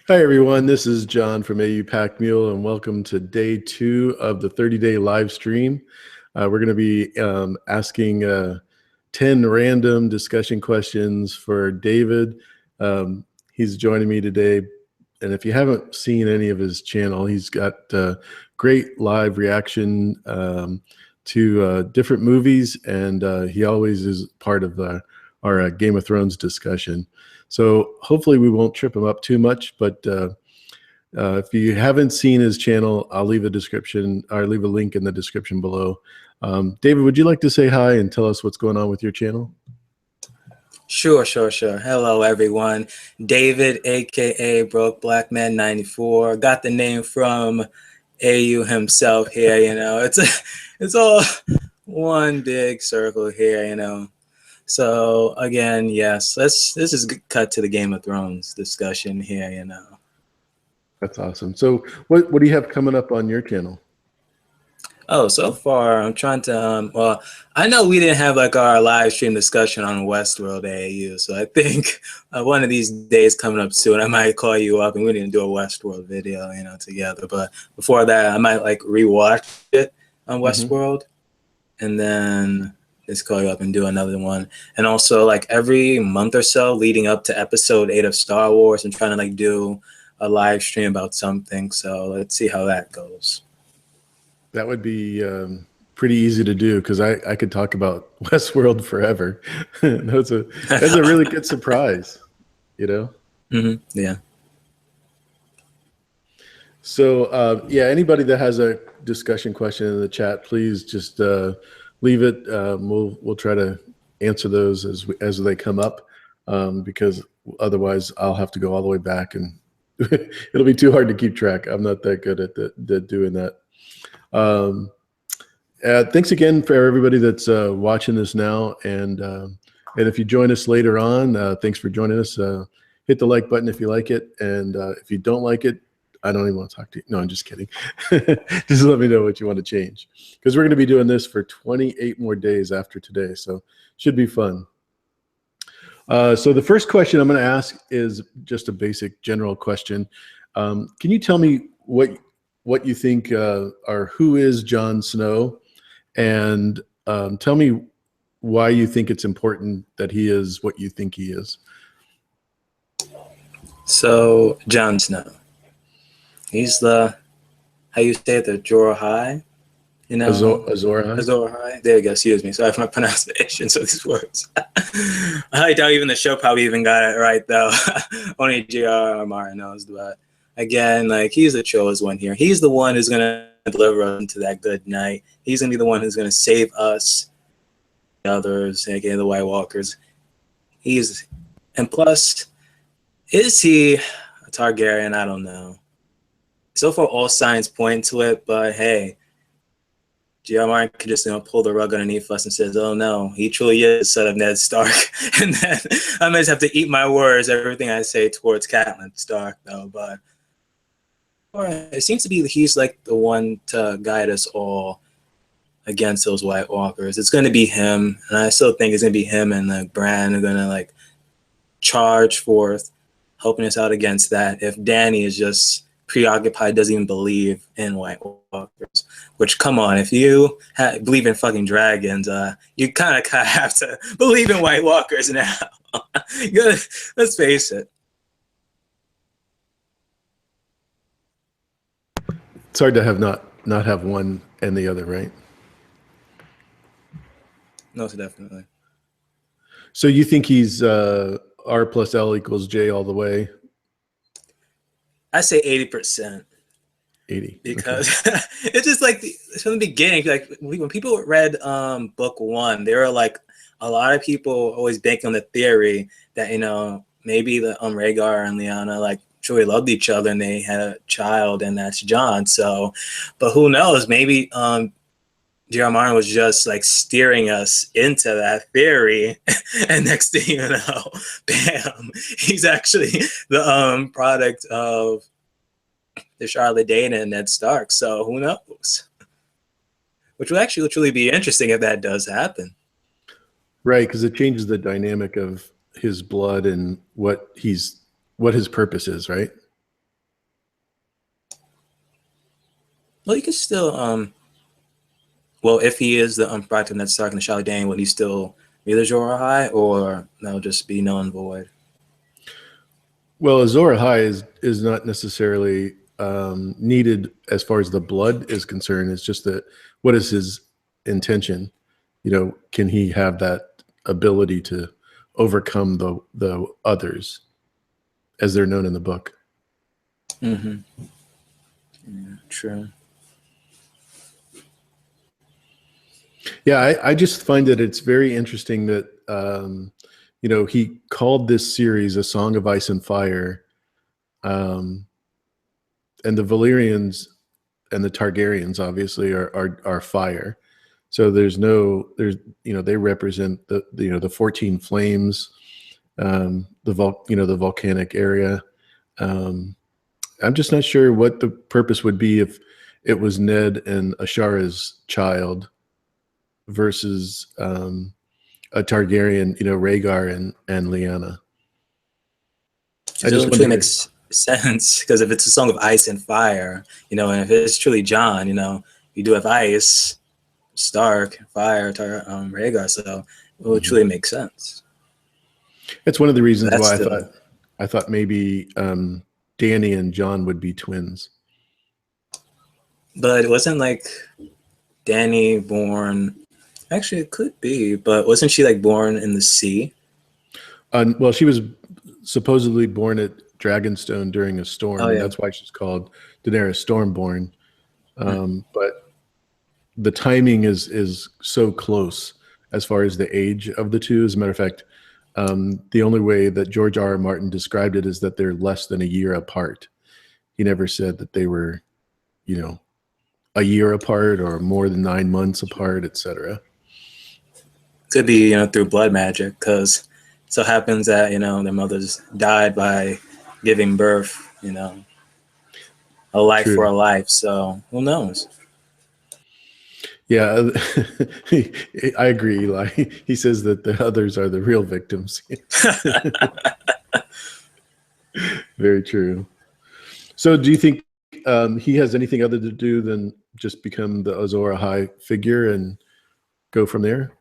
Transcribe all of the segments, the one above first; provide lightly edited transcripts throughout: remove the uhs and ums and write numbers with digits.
Hi, everyone. This is John from AU Pack Mule, and welcome to day 2 of the 30-day live stream. We're going to be asking 10 random discussion questions for David. He's joining me today, and if you haven't seen any of his channel, he's got great live reaction to different movies, and he always is part of our Game of Thrones discussion. So hopefully we won't trip him up too much, but if you haven't seen his channel, I'll leave a link in the description below. David, would you like to say hi and tell us what's going on with your channel? Sure. Hello, everyone. David, aka Broke Black Man 94. Got the name from AU himself here. It's all one big circle here. So again, yes, this is cut to the Game of Thrones discussion here. That's awesome. So what do you have coming up on your channel? Oh, so far I'm trying to well, I know we didn't have like our live stream discussion on Westworld AAU, so I think one of these days coming up soon I might call you up and we didn't do a Westworld video together. But before that I might like rewatch it on Westworld and then just call you up and do another one. And also like every month or so leading up to episode 8 of Star Wars, I'm trying to like do a live stream about something, so let's see how that goes. That would be pretty easy to do because I could talk about Westworld forever. That's a really good surprise, Yeah. So yeah, anybody that has a discussion question in the chat, please just leave it. We'll try to answer those as they come up, because otherwise I'll have to go all the way back and it'll be too hard to keep track. I'm not that good at doing that. Thanks again for everybody that's watching this now, and if you join us later on, thanks for joining us. Hit the like button if you like it, and if you don't like it, I don't even want to talk to you. No, I'm just kidding. Just let me know what you want to change, because we're going to be doing this for 28 more days after today, so should be fun. So the first question I'm going to ask is just a basic general question. Can you tell me what you think or who is Jon Snow, and tell me why you think it's important that he is what you think he is? So Jon Snow, he's the, how you say it, the Azor Ahai, Azor Ahai. Azor Ahai. There you go. Excuse me. Sorry for my pronunciation. So these words. I doubt even the show probably even got it right though. Only J.R.R. Martin knows, but again, like he's the chosen one here. He's the one who's gonna deliver us into that good night. He's gonna be the one who's gonna save us, the others, aka the White Walkers. And plus, is he a Targaryen? I don't know. So far, all signs point to it, but hey, J.R. Martin could just pull the rug underneath us and says, "Oh no, he truly is the son of Ned Stark," and then I might just have to eat my words, everything I say towards Catelyn Stark, though. But it seems to be that he's like the one to guide us all against those White Walkers. It's going to be him, and I still think it's going to be him and like Bran are going to like charge forth, helping us out against that. If Dany is just preoccupied, doesn't even believe in White Walkers, which, come on, if you believe in fucking dragons, you kind of have to believe in White Walkers now. Let's face it. It's hard to have not have one and the other, right? No, definitely. So you think he's R plus L equals J all the way? I say 80%. 80. Because okay. It's just like from the beginning, like when people read book 1, they were like, a lot of people always bank on the theory that maybe the Rhaegar and Lyanna like truly loved each other and they had a child, and that's Jon. So, but who knows? Maybe J.R. Martin was just like steering us into that theory, and next thing you know, bam, he's actually the product of the Charlotte Dana and Ned Stark. So who knows? Which will actually truly be interesting if that does happen. Right, because it changes the dynamic of his blood and what his purpose is, right? Well, you can still well, if he is the Brighton that's talking to Charlie Dane, would he still be the Azor Ahai, or that'll just be null and void? Well, Azor Ahai is not necessarily needed as far as the blood is concerned. It's just that what is his intention? You know, can he have that ability to overcome the others, as they're known in the book? Mm-hmm. Yeah, true. Yeah, I just find that it's very interesting that you know, he called this series "A Song of Ice and Fire," um, and the Valyrians and the Targaryens obviously are fire. So there's you know, they represent the you know, the 14 flames, you know, the volcanic area. Um, I'm just not sure what the purpose would be if it was Ned and Ashara's child versus a Targaryen, you know, Rhaegar and Lyanna. It doesn't truly makes sense, because if it's a song of ice and fire, you know, and if it's truly Jon, you know, you do have ice, Stark, fire, Rhaegar, so it would truly make sense. That's one of the reasons That's why still, I thought maybe Dany and Jon would be twins. but it wasn't like Dany born. Actually, it could be, but wasn't she like born in the sea? Well, she was supposedly born at Dragonstone during a storm, Oh and yeah. that's why she's called Daenerys Stormborn. But the timing is so close as far as the age of the two. As a matter of fact, the only way that George R. R. Martin described it is that they're less than a year apart. He never said that they were, you know, a year apart or more than 9 months apart, etc. Could be, you know, through blood magic, because it so happens that, you know, their mothers died by giving birth, you know, a life for True. a life. So who knows? Yeah, I agree, Eli. He says that the others are the real victims. Very true. So, do you think he has anything other to do than just become the Azor Ahai figure and go from there?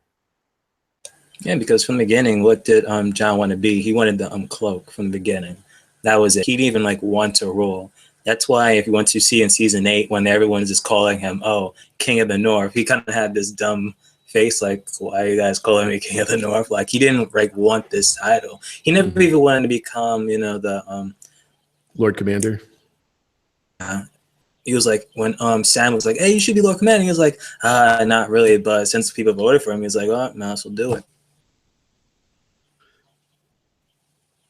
Yeah, because from the beginning, what did Jon want to be? He wanted the cloak from the beginning. That was it. He didn't even like want to rule. That's why if you want to see in season 8, when everyone is just calling him, oh, King of the North, he kind of had this dumb face, like, why are you guys calling me King of the North? Like, he didn't like want this title. He never even wanted to become, you know, the Lord Commander. he was like, when Sam was like, hey, you should be Lord Commander, he was like, not really, but since people voted for him, he's like, oh, might as well do it.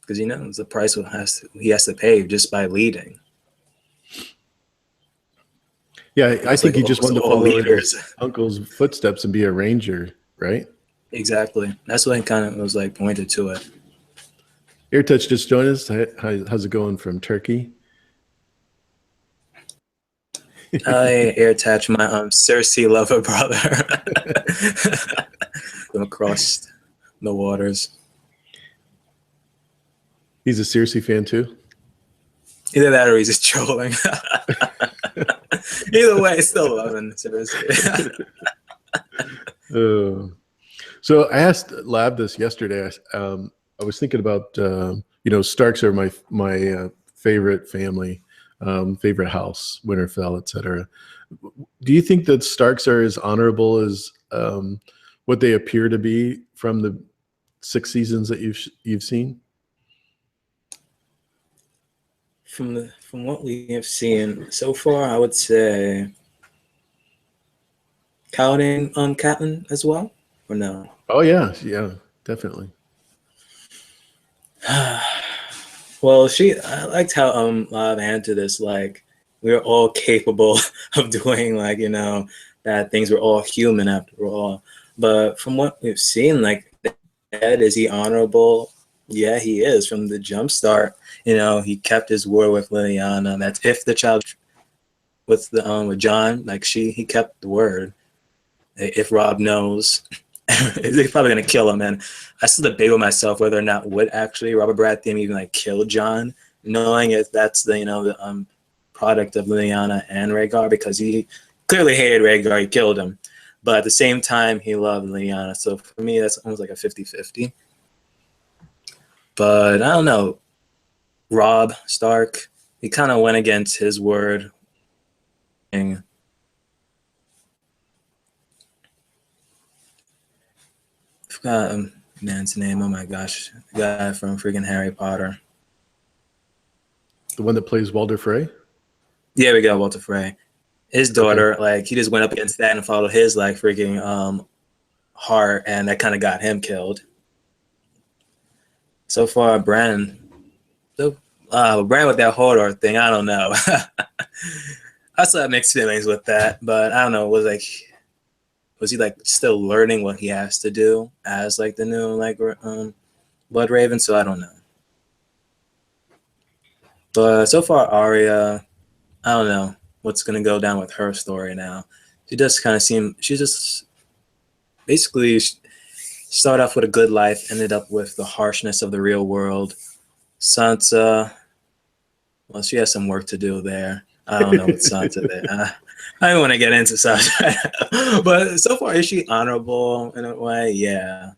Because he knows the price he has to pay just by leading. Yeah, I think like he just wanted to all follow in leaders. his uncle's footsteps and be a ranger, right? Exactly. That's what kind of was like pointed to it. Air Touch just joined us. How's it going from Turkey? I air attach my Cersei lover brother from across the waters. He's a Cersei fan too. Either that or he's just trolling. Either way, still loving Cersei. So I asked Lab this yesterday. I was thinking about you know, Starks are my favorite family, favorite house, Winterfell, etc. Do you think that Starks are as honorable as what they appear to be from the 6 seasons that you've seen? From what we have seen so far, I would say counting Catelyn as well, or no? Oh yeah, yeah, definitely. Well, I liked how Live answered this, like, we're all capable of doing, like, you know, bad things. We're all human after all. But from what we've seen, like, Ed, is he honorable? Yeah, he is. From the jump start, you know, he kept his word with Lyanna. That's if the child with Jon, like, he kept the word. If Rob knows, they're probably gonna kill him. And I still debate with myself whether or not would actually Robert Baratheon even like kill Jon, knowing if that's the, you know, the product of Lyanna and Rhaegar, because he clearly hated Rhaegar. He killed him. But at the same time, he loved Lyanna. So for me, that's almost like a 50-50. But I don't know. Robb Stark, he kind of went against his word. I forgot a man's name. Oh my gosh. The guy from freaking Harry Potter. The one that plays Walder Frey? Yeah, we got Walter Frey. His daughter, like, he just went up against that and followed his, like, freaking heart, and that kind of got him killed. So far, Bran with that Hodor thing, I don't know. I still have mixed feelings with that, but I don't know. Was he like still learning what he has to do as like the new like Blood Raven? So I don't know. But so far, Arya, I don't know what's gonna go down with her story now. She just basically started off with a good life, ended up with the harshness of the real world. Sansa, well, she has some work to do there. I don't know what Sansa did. I don't want to get into Sansa, but so far, is she honorable in a way? Yeah,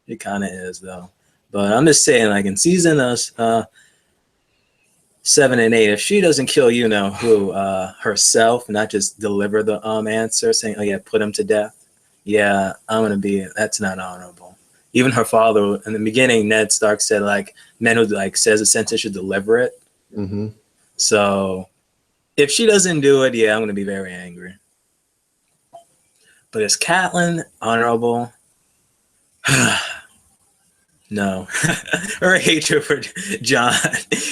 she kind of is though. But I'm just saying, like in season 7 and 8, if she doesn't kill, herself, not just deliver the answer saying, "Oh yeah, put him to death," yeah, that's not honorable. Even her father in the beginning, Ned Stark said like, "Men who like says a sentence should deliver it." Mm-hmm. So if she doesn't do it, yeah, I'm gonna be very angry. But is Catelyn honorable? No. Her hatred for Jon.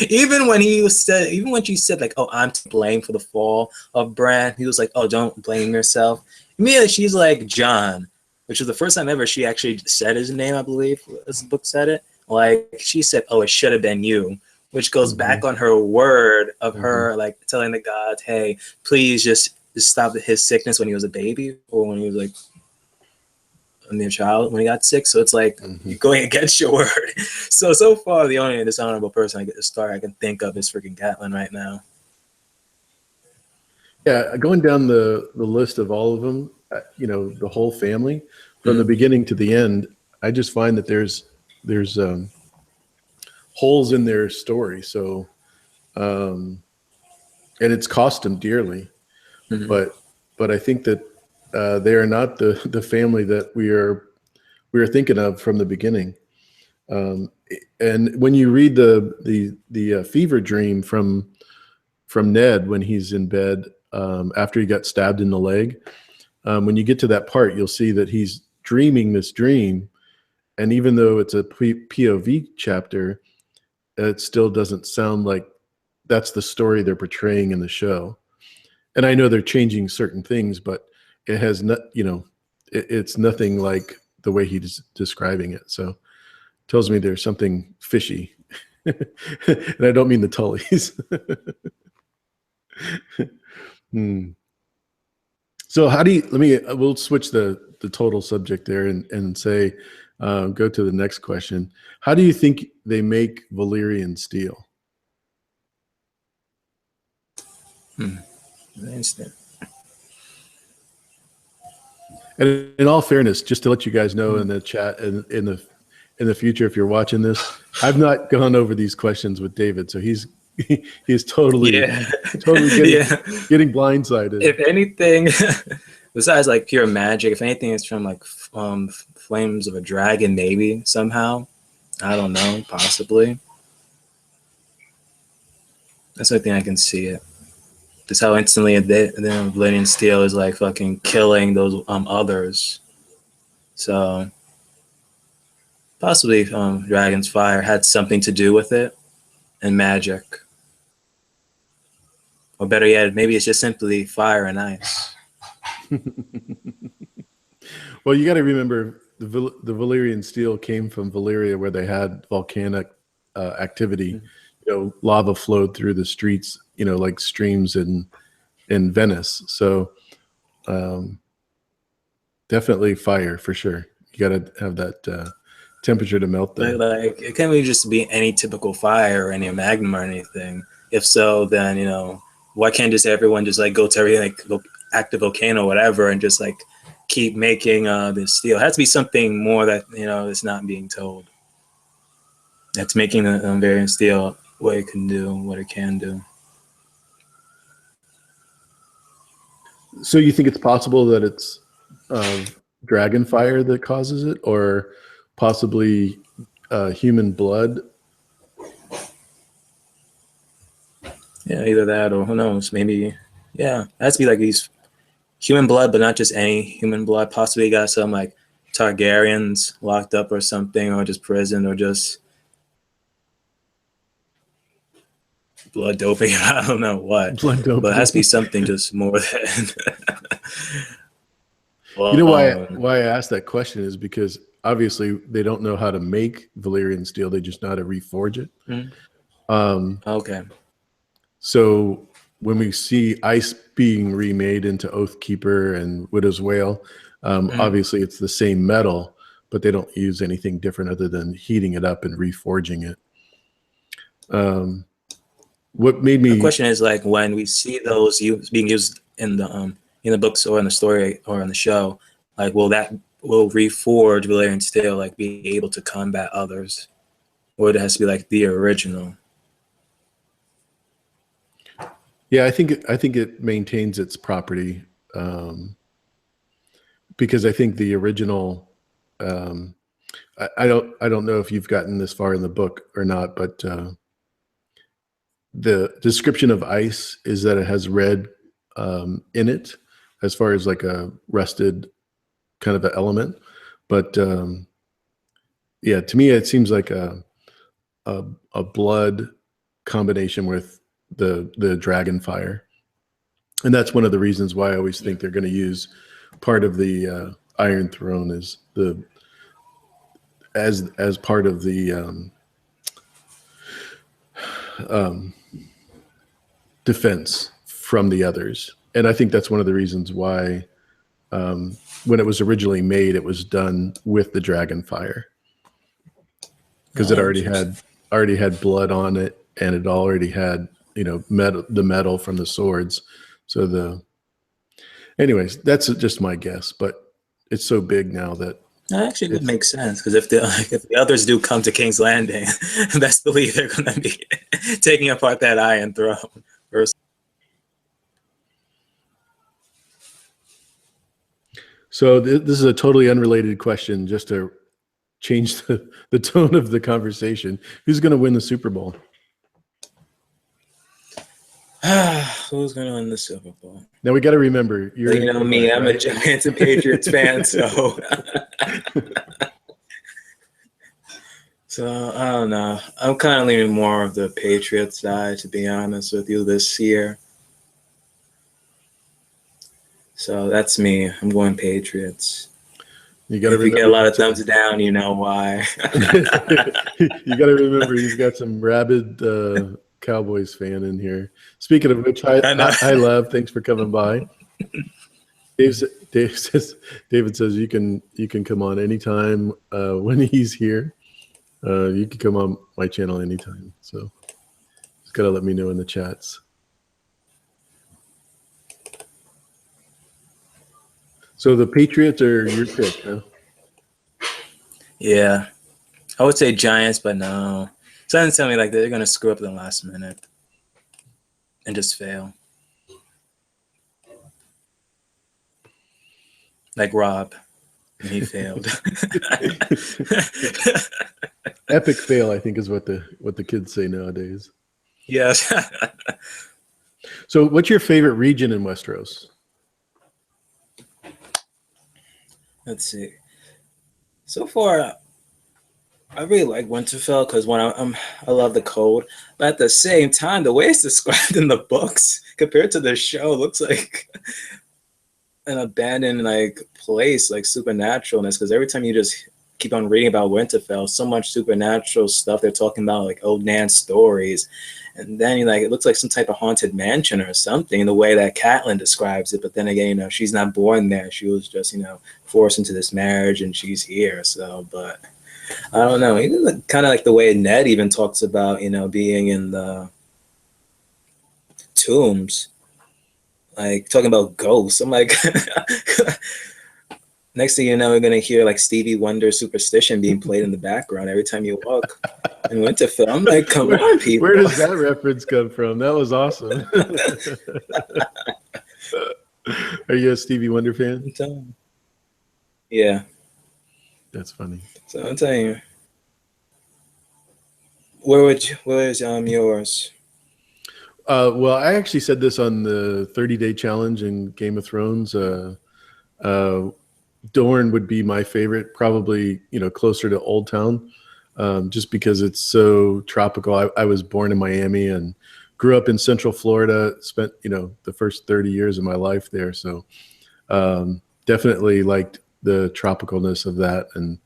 Even when she said like, "Oh, I'm to blame for the fall of Bran," he was like, "Oh, don't blame yourself." Immediately she's like, "Jon," which was the first time ever she actually said his name, I believe, as the book said it. Like she said, "Oh, it should have been you," which goes back on her word of her like telling the gods, "Hey, please just stop his sickness when he was a baby or when he was like a mere child when he got sick." So it's like you're going against your word. So far, the only dishonorable person I get to start I can think of is freaking Catelyn right now. Yeah, going down the list of all of them, the whole family, from the beginning to the end, I just find that there's holes in their story. So, and it's cost them dearly. But I think that they are not the family that we are thinking of from the beginning. And when you read the fever dream from Ned when he's in bed after he got stabbed in the leg, when you get to that part, you'll see that he's dreaming this dream, and even though it's a POV chapter, it still doesn't sound like that's the story they're portraying in the show. And I know they're changing certain things, but it has not, it's nothing like the way he's describing it. So it tells me there's something fishy. And I don't mean the Tullys. So we'll switch the total subject there and say, go to the next question. How do you think they make Valyrian steel? Instant. And in all fairness, just to let you guys know in the chat and in the future, if you're watching this, I've not gone over these questions with David, so he's totally getting blindsided. If anything, besides like pure magic, if anything, it's from like flames of a dragon, maybe somehow. I don't know, possibly. That's the only thing I can see it. Just how instantly the Valyrian steel is like fucking killing those others. So possibly Dragon's Fire had something to do with it, and magic. Or better yet, maybe it's just simply fire and ice. Well, you got to remember the Valyrian steel came from Valyria, where they had volcanic activity. Lava flowed through the streets, like streams in Venice. So definitely fire for sure. You got to have that temperature to melt them. Like it can't really just be any typical fire or any magma or anything. If so, then, why can't just everyone just like go to everything, like go active volcano or whatever, and just like keep making this steel? It has to be something more that, is not being told. That's making the variant steel what it can do, what it can do. So you think it's possible that it's dragon fire that causes it, or possibly human blood? Yeah, either that or who knows, maybe, yeah, it has to be like these human blood, but not just any human blood. Possibly got some like Targaryens locked up or something, or just prison, or just blood doping. I don't know what, Blood doping. but it has to be something just more than. Well, you know why I asked that question is because obviously they don't know how to make Valyrian steel; they just know how to reforge it. Mm-hmm. Okay. So when we see ice being remade into Oathkeeper and Widow's Wail, obviously it's the same metal, but they don't use anything different other than heating it up and reforging it. What made me? The question is, like, when we see those being used in the books or in the story or in the show, like, will reforge Valyrian steel like be able to combat others, or it has to be like the original? Yeah, I think it maintains its property, because I think the original. I don't know if you've gotten this far in the book or not, but the description of ice is that it has red in it, as far as like a rusted kind of an element. But yeah, to me it seems like a blood combination with the dragon fire, and that's one of the reasons why I always think they're going to use part of the Iron Throne as part of the defense from the others. And I think that's one of the reasons why when it was originally made, it was done with the dragon fire, because it already had blood on it, and it already had the metal from the swords. So anyways, that's just my guess, but it's so big now that actually would make sense, because if the others do come to King's Landing, best believe they're going to be taking apart that Iron Throne. So this is a totally unrelated question, just to change the tone of the conversation. Who's going to win the Super Bowl? Who's going to win the Super Bowl? Now we got to remember, you're me. I'm a Giants and Patriots fan, so so I don't know. I'm kind of leaning more of the Patriots side, to be honest with you, this year. So that's me. I'm going Patriots. You got to get a lot of thumbs down, you know why. You got to remember, you've got some rabid Cowboys fan in here. Speaking of which, hi Love, thanks for coming by. David says you can come on anytime when he's here. You can come on my channel anytime. So just gotta let me know in the chats. So the Patriots are your pick, huh? Yeah, I would say Giants, but no. Something tell me like they're gonna screw up in the last minute and just fail, like Rob, and he failed. Epic fail, I think, is what the kids say nowadays. Yes. So, what's your favorite region in Westeros? Let's see. So far, I really like Winterfell, because when I love the cold, but at the same time, the way it's described in the books compared to the show looks like an abandoned like place, like supernaturalness. Because every time you just keep on reading about Winterfell, so much supernatural stuff. They're talking about like old Nan stories, and then it looks like some type of haunted mansion or something, the way that Catelyn describes it. But then again, she's not born there. She was just forced into this marriage, and she's here. So, but I don't know. Even kind of like the way Ned even talks about being in the tombs, like talking about ghosts. I'm like, next thing you know, we're gonna hear like Stevie Wonder "Superstition" being played in the background every time you walk in Winterfell. I'm like, come on, people. Where does that reference come from? That was awesome. Are you a Stevie Wonder fan? Yeah. That's funny. So I'm telling you. Where's yours? Well, I actually said this on the 30-day challenge in Game of Thrones. Dorne would be my favorite, probably, closer to Old Town, just because it's so tropical. I was born in Miami and grew up in Central Florida, spent, the first 30 years of my life there. So definitely liked the tropicalness of that. And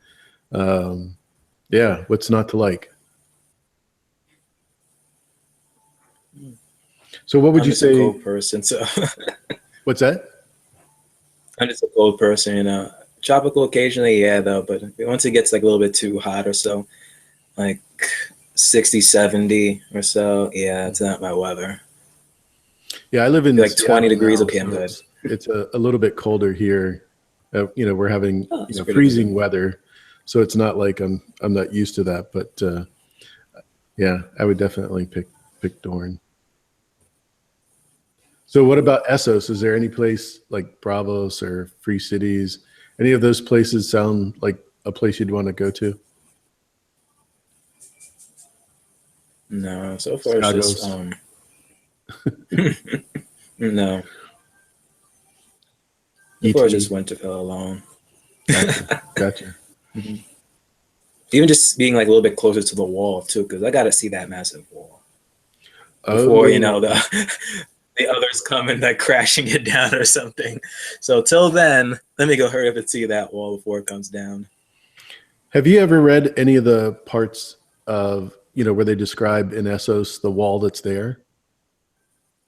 yeah, what's not to like? So what would you say? I'm just a cold person, so. What's that? I'm just a cold person, Tropical occasionally, yeah, though. But once it gets like a little bit too hot or so, like 60, 70 or so, yeah, it's not my weather. Yeah, I live in like 20 degrees. Now, Okay, so I'm good. It's a little bit colder here. We're having freezing good. weather, so it's not like I'm not used to that. But yeah, I would definitely pick Dorne. So what about Essos? Is there any place like Bravos or Free Cities? Any of those places sound like a place you'd want to go to? No, so far it's just no. So far, I just Winterfell alone. Gotcha. Mm-hmm. Even just being like a little bit closer to the wall too, because I got to see that massive wall before the others come and like crashing it down or something. So till then, let me go hurry up and see that wall before it comes down. Have you ever read any of the parts of where they describe in Essos the wall that's there?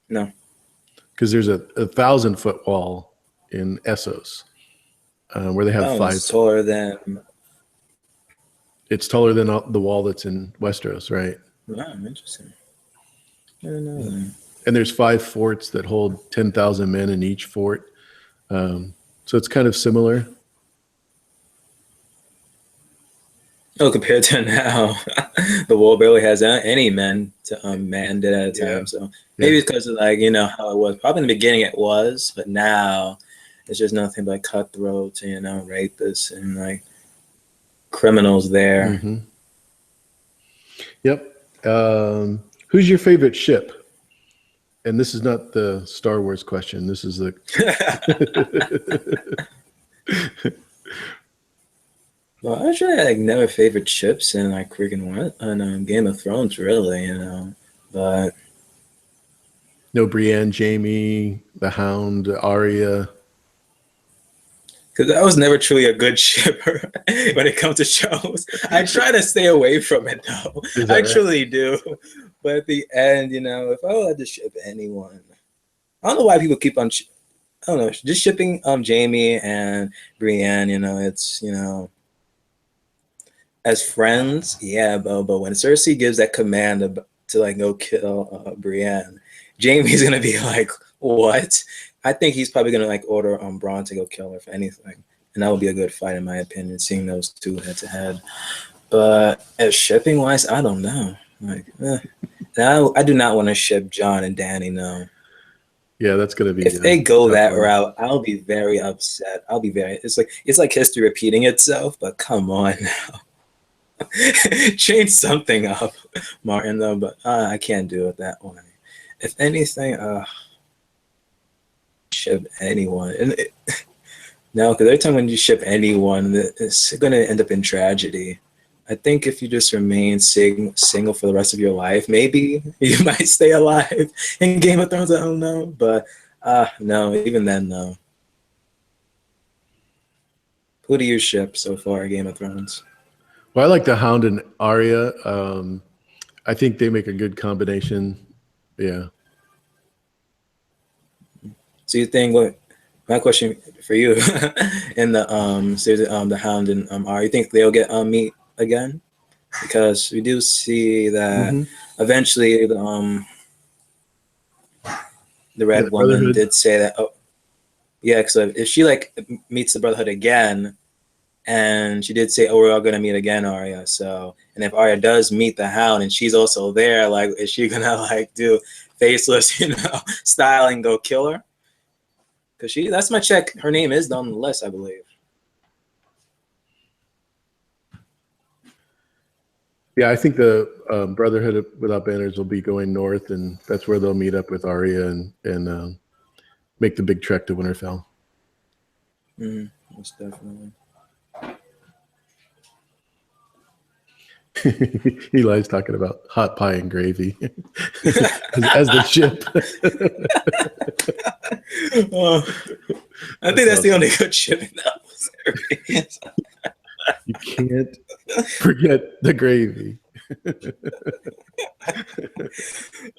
No. Because there's a 1,000-foot wall in Essos where they have 5. It's taller than. It's taller than the wall that's in Westeros, right? Wow, interesting. I don't know that. And there's 5 forts that hold 10,000 men in each fort. So it's kind of similar. Oh, compared to now, the wall barely has any men to manned it at a time. So maybe it's because of how it was. Probably in the beginning it was, but now it's just nothing but cutthroats, rapists and like criminals there. Mm-hmm. Yep. Who's your favorite ship? And this is not the Star Wars question. This is the. Well, actually, I never favored ships in like freaking Game of Thrones, really, but. No, Brienne, Jaime, the Hound, Arya. Because I was never truly a good shipper when it comes to shows. I try to stay away from it, though. I truly do. But at the end, if I had to ship anyone, I don't know why people keep on, I don't know, just shipping Jaime and Brienne, it's, as friends, yeah, but when Cersei gives that command to like go kill Brienne, Jaime's going to be like, what? I think he's probably gonna like order Braun to go kill her for anything, and that would be a good fight in my opinion. Seeing those two head to head, but as shipping wise, I don't know. Like, I do not want to ship Jon and Dany. No. Yeah, that's gonna be. If they go that route, I'll be very upset. It's like history repeating itself. But come on now, change something up, Martin. Though, but I can't do it that way. If anything, ship anyone no, because every time when you ship anyone, it's going to end up in tragedy. I think if you just remain single for the rest of your life, maybe you might stay alive in Game of Thrones. I don't know, but no, even then, no. Who do you ship so far in Game of Thrones? Well, I like the Hound and Arya. I think they make a good combination. Yeah. So you think my question for you in the series, the Hound and Arya, you think they'll get meet again? Because we do see that eventually The Yeah, red the woman Brotherhood. did say that. Oh, yeah, because if she like meets the Brotherhood again, and she did say, "Oh, we're all gonna meet again, Arya." So, and if Arya does meet the Hound and she's also there, like, is she gonna like do faceless, style and go kill her? Because that's my check. Her name is on the list, I believe. Yeah, I think the Brotherhood without banners will be going north, and that's where they'll meet up with Arya and make the big trek to Winterfell. Most definitely. Eli's talking about hot pie and gravy as the ship. I think that's the only good ship in that series. You can't forget the gravy.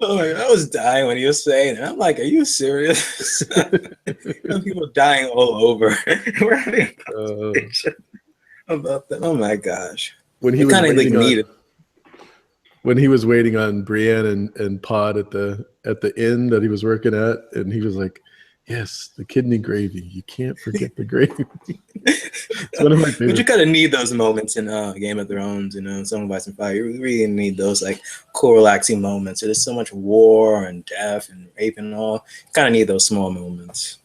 Oh my God, I was dying when he was saying it. I'm like, are you serious? People dying all over. We're having a conversation about that. Oh my gosh. When he It was kind of like waiting on needed. when he was waiting on Brienne and Pod at the inn that he was working at, and he was like, "Yes, the kidney gravy. You can't forget the gravy." It's one of my But you favorites. kind of need those moments in Game of Thrones, Song of Ice and Fire. You really need those like cool, relaxing moments. There's so much war and death and rape and all. You kind of need those small moments.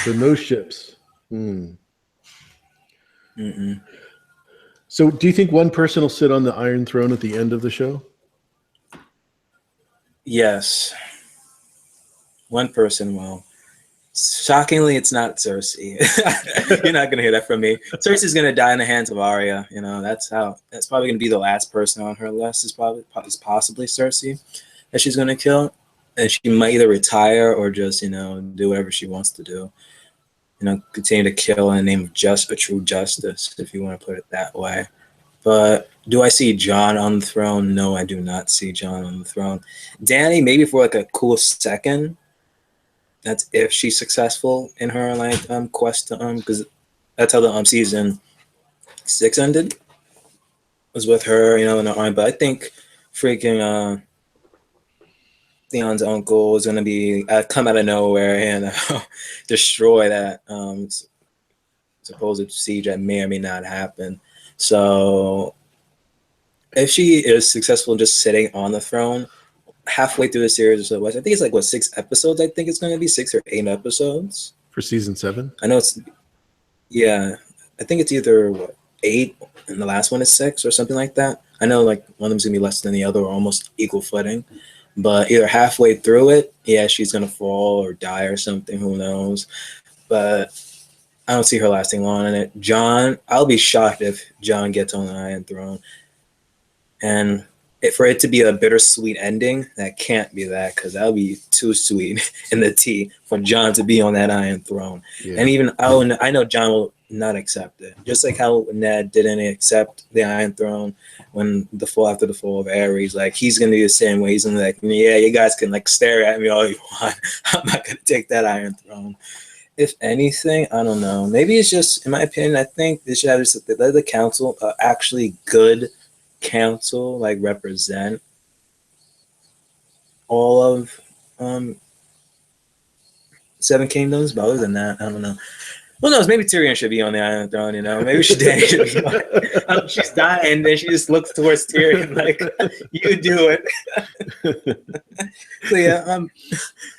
So no ships. So do you think one person will sit on the Iron Throne at the end of the show? Yes, one person will. Shockingly, it's not Cersei. You're not gonna hear that from me. Cersei's gonna die in the hands of Arya. That's probably gonna be the last person on her list. Is possibly Cersei that she's gonna kill, and she might either retire or just do whatever she wants to do. Continue to kill in the name of just a true justice, if you want to put it that way. But do I see Jon on the throne? No, I do not see Jon on the throne. Dany, maybe for like a cool second. That's if she's successful in her quest to because that's how the season 6 ended. Was with her, in the army. But I think freaking Theon's uncle is gonna be come out of nowhere and destroy that supposed siege that may or may not happen. So if she is successful in just sitting on the throne halfway through the series or so, I think it's like 6 episodes. I think it's going to be 6 or 8 episodes For season 7? I know it's I think it's either 8 and the last one is 6 or something like that. I know like one of them's gonna be less than the other or almost equal footing, but either halfway through it, she's gonna fall or die or something. Who knows? But I don't see her lasting long in it. Jon, I'll be shocked if Jon gets on the Iron Throne. And for it to be a bittersweet ending, that can't be that, because that would be too sweet in the tea for Jon to be on that Iron Throne. Yeah. And even I know Jon will not accept it. Just like how Ned didn't accept the Iron Throne after the fall of Ares. Like, he's gonna be the same way. He's gonna be like, yeah, you guys can like stare at me all you want. I'm not gonna take that Iron Throne. If anything, I don't know. Maybe it's just, in my opinion, I think they should have the council actually good council, like represent all of 7 kingdoms. But other than that, I don't know. Who knows? Maybe Tyrion should be on the Iron Throne. Maybe Dany should be on. She's dying, and then she just looks towards Tyrion like, "You do it." So yeah,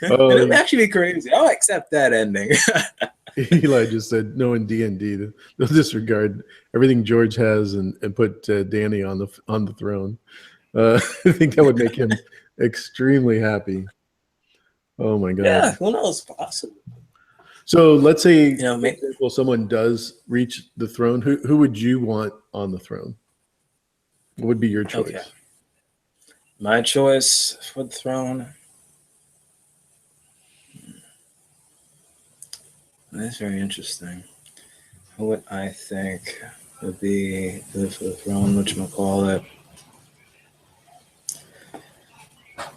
it'll actually be crazy. I'll accept that ending. Eli just said, "No, in D&D, they'll disregard everything George has and put Dany on the throne." I think that would make him extremely happy. Oh my God! Yeah, who knows? Possible. So let's say, for example, someone does reach the throne. Who would you want on the throne? What would be your choice? Okay. My choice for the throne. That's very interesting. Who would I think would be good for the throne? Whatchamacallit?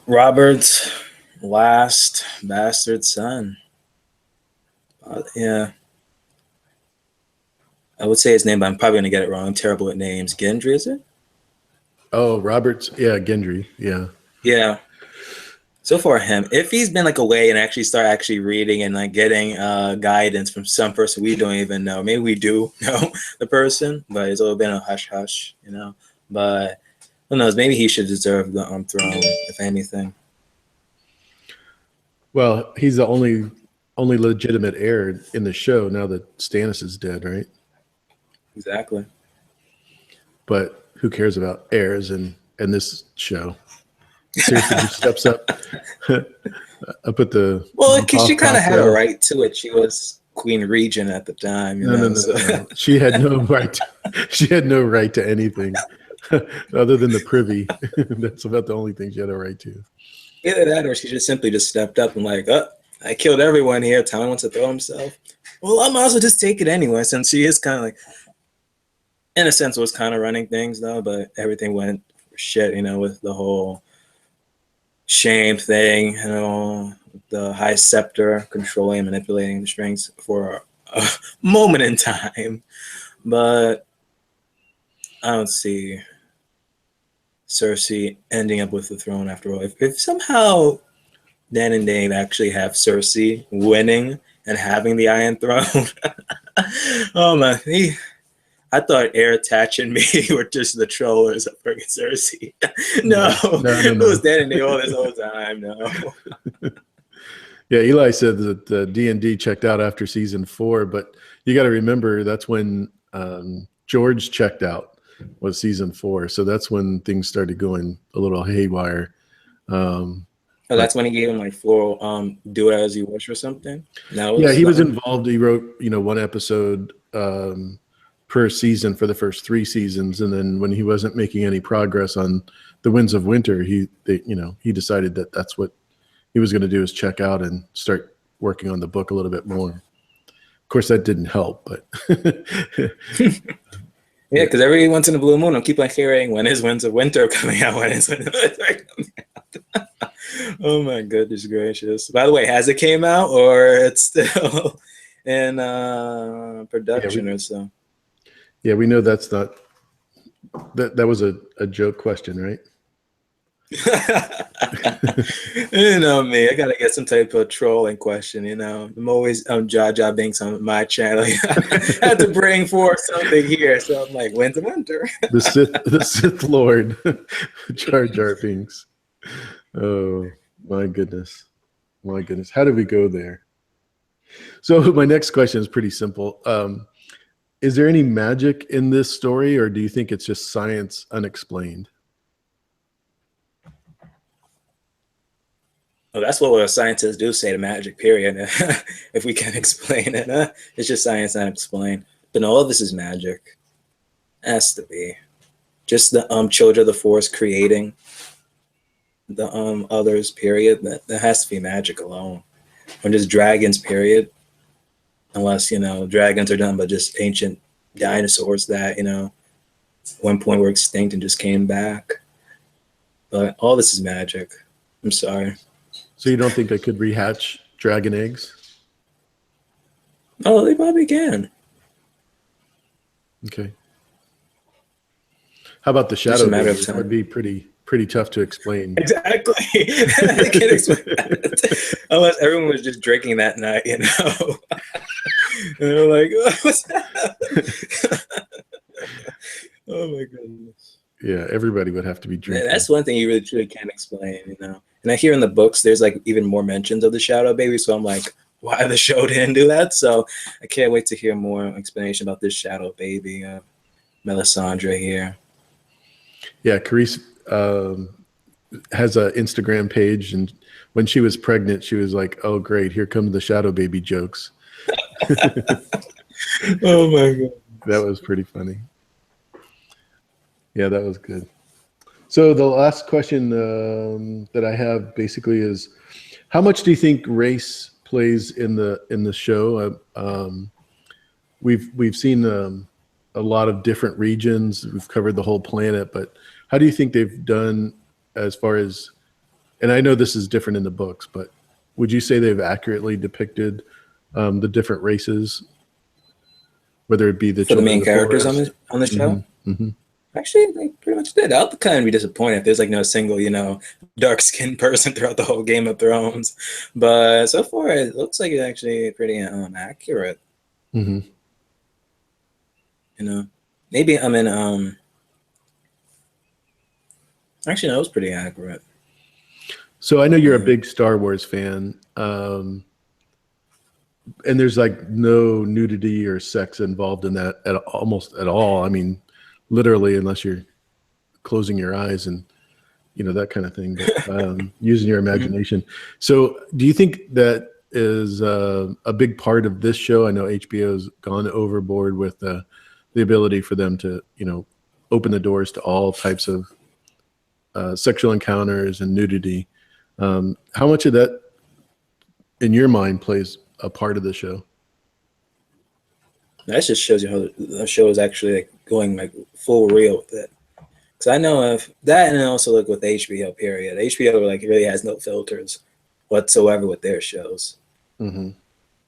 Robert's last bastard son. Yeah. I would say his name, but I'm probably going to get it wrong. I'm terrible at names. Gendry, is it? Oh, Roberts. Yeah, Gendry. Yeah. Yeah. So for him, if he's been like away and actually start actually reading and like getting guidance from some person we don't even know, maybe we do know the person, but it's all been a hush hush, you know. But who knows? Maybe he should deserve the throne, if anything. Well, he's the only legitimate heir in the show now that Stannis is dead, right? Exactly. But who cares about heirs in this show? Seriously, just steps up. I put the Well, because she kind of had a cocktail. right to it. She was Queen Regent at the time, you know. No. She had no right. She had no right to anything other than the privy. That's about the only thing she had a right to. Either that, or she just simply just stepped up and like, oh, I killed everyone here. Tommy wants to throw himself. Well, I might as well just take it anyway, since she is kind of like, in a sense, was kind of running things though. But everything went for shit, you know, with the whole shame thing, you know, the high scepter controlling and manipulating the strings for a moment in time. But I don't see Cersei ending up with the throne after all. If somehow Dan and Dave actually have Cersei winning and having the Iron Throne, oh man, I thought Air Tatch and me were just the trollers of freaking Cersei. No, it was Dan and Dave all this whole time. No. Yeah, Eli said that the D&D checked out after season 4, but you got to remember that's when George checked out, was season 4. So that's when things started going a little haywire. Oh, that's when he gave him like full do it as you wish or something. No, yeah, he was involved. He wrote, one episode per season for the first 3 seasons, and then when he wasn't making any progress on the Winds of Winter, he decided that that's what he was going to do, is check out and start working on the book a little bit more. Of course, that didn't help, but yeah, because every once in a blue moon, I keep on hearing when is Winds of Winter coming out. When is Winds of Winter coming out? Oh my goodness gracious! By the way, has it came out or it's still in production or so? Yeah, we know that's not that was a joke question, right? You know me, I gotta get some type of trolling question. You know, I'm always Jaja Binks on my channel. I had to bring forth something here, so I'm like, Winds of Winter. the Sith Lord, Jar Jar Binks. Oh my goodness, how did we go there? So my next question is pretty simple. Is there any magic in this story, or do you think it's just science unexplained? Well, that's what scientists do say, the magic, period. If we can explain it, it's just science unexplained. But no, all of this is magic. It has to be. Just the children of the Force creating the others, period. That has to be magic alone. Or just dragons, period. Unless, dragons are done by just ancient dinosaurs that, at one point were extinct and just came back. But all this is magic. I'm sorry. So you don't think they could rehatch dragon eggs? Oh, they probably can. Okay. How about the shadow babies? That would be pretty tough to explain. Exactly. I can't explain that. Unless everyone was just drinking that night, And they're like, oh, what's that? Oh my goodness. Yeah, everybody would have to be drinking. Yeah, that's one thing you really truly can't explain, And I hear in the books there's like even more mentions of the shadow baby, so I'm like, why the show didn't do that? So I can't wait to hear more explanation about this shadow baby, Melisandre here. Yeah, Carice has an Instagram page, and when she was pregnant, she was like, "Oh, great, here come the shadow baby jokes." Oh my god, that was pretty funny. Yeah, that was good. So the last question that I have basically is, how much do you think race plays in the show? We've seen a lot of different regions. We've covered the whole planet, but how do you think they've done as far as? And I know this is different in the books, but would you say they've accurately depicted the different races, whether it be the main characters on the show? Mm-hmm. Actually, they pretty much did. I'll kind of be disappointed if there's like no single, dark skinned person throughout the whole Game of Thrones. But so far, it looks like it's actually pretty accurate. Mm-hmm. Maybe I mean actually no, it was pretty accurate. So I know you're a big Star Wars fan, and there's like no nudity or sex involved in that almost at all. I mean, literally, unless you're closing your eyes and that kind of thing, but using your imagination. So do you think that is a big part of this show? I know HBO's gone overboard with the ability for them to open the doors to all types of sexual encounters and nudity. How much of that in your mind plays a part of the show? That just shows you how the show is actually like going like full real with it. Because I know of that, and also look with HBO. Period. HBO like really has no filters whatsoever with their shows. Mm-hmm.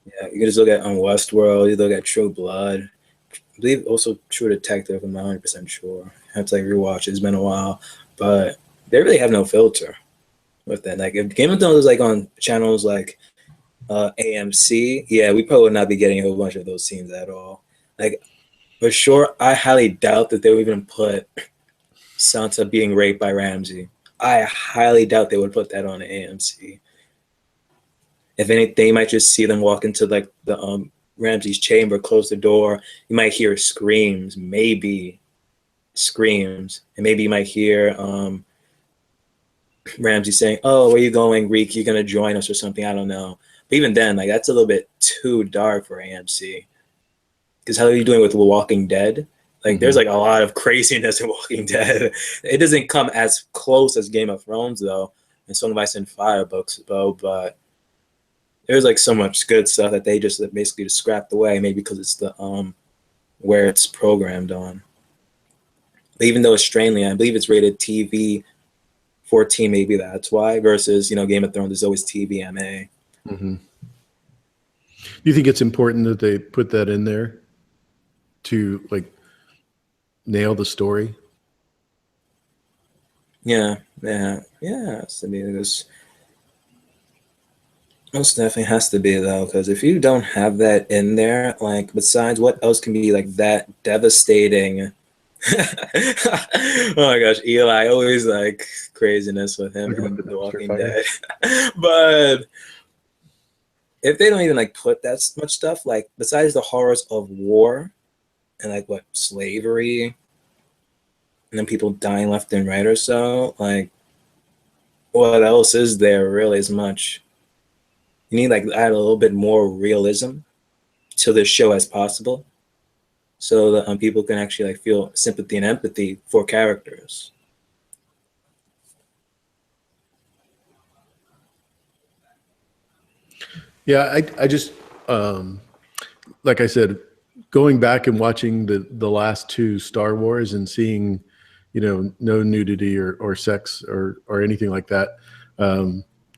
Yeah, you can just look at Westworld. You look at True Blood. I believe also True Detective. I'm not 100% sure. I have to like rewatch it. It's been a while, but they really have no filter with that. Like if Game of Thrones was like on channels like AMC, yeah, we probably would not be getting a whole bunch of those scenes at all. Like for sure, I highly doubt that they would even put Sansa being raped by Ramsay. I highly doubt they would put that on AMC. If anything, you might just see them walk into like the Ramsay's chamber, close the door. You might hear screams, maybe screams, and maybe you might hear Ramsay saying, "Oh, where are you going, Reek? You're gonna join us or something." I don't know. But even then, like that's a little bit too dark for AMC. Because how are you doing with The Walking Dead? Like there's like a lot of craziness in Walking Dead. It doesn't come as close as Game of Thrones though, and Song of Ice and Fire books though, but there's like so much good stuff that they just basically just scrapped away, maybe because it's the where it's programmed on. But even though it's strangely, I believe it's rated TV 14, maybe that's why, versus Game of Thrones is always TVMA. Mm-hmm. Do you think it's important that they put that in there to like nail the story? Yeah. I mean, there's most definitely has to be though, because if you don't have that in there, like besides what else can be like that devastating? Oh my gosh, Eli, always like craziness with him in The Walking Dead. But if they don't even like put that much stuff, like besides the horrors of war and like what slavery and then people dying left and right or so, like what else is there really as much? You need like add a little bit more realism to the show as possible, so that people can actually like feel sympathy and empathy for characters. Yeah, I just like I said, going back and watching the last two Star Wars and seeing, no nudity or sex or anything like that,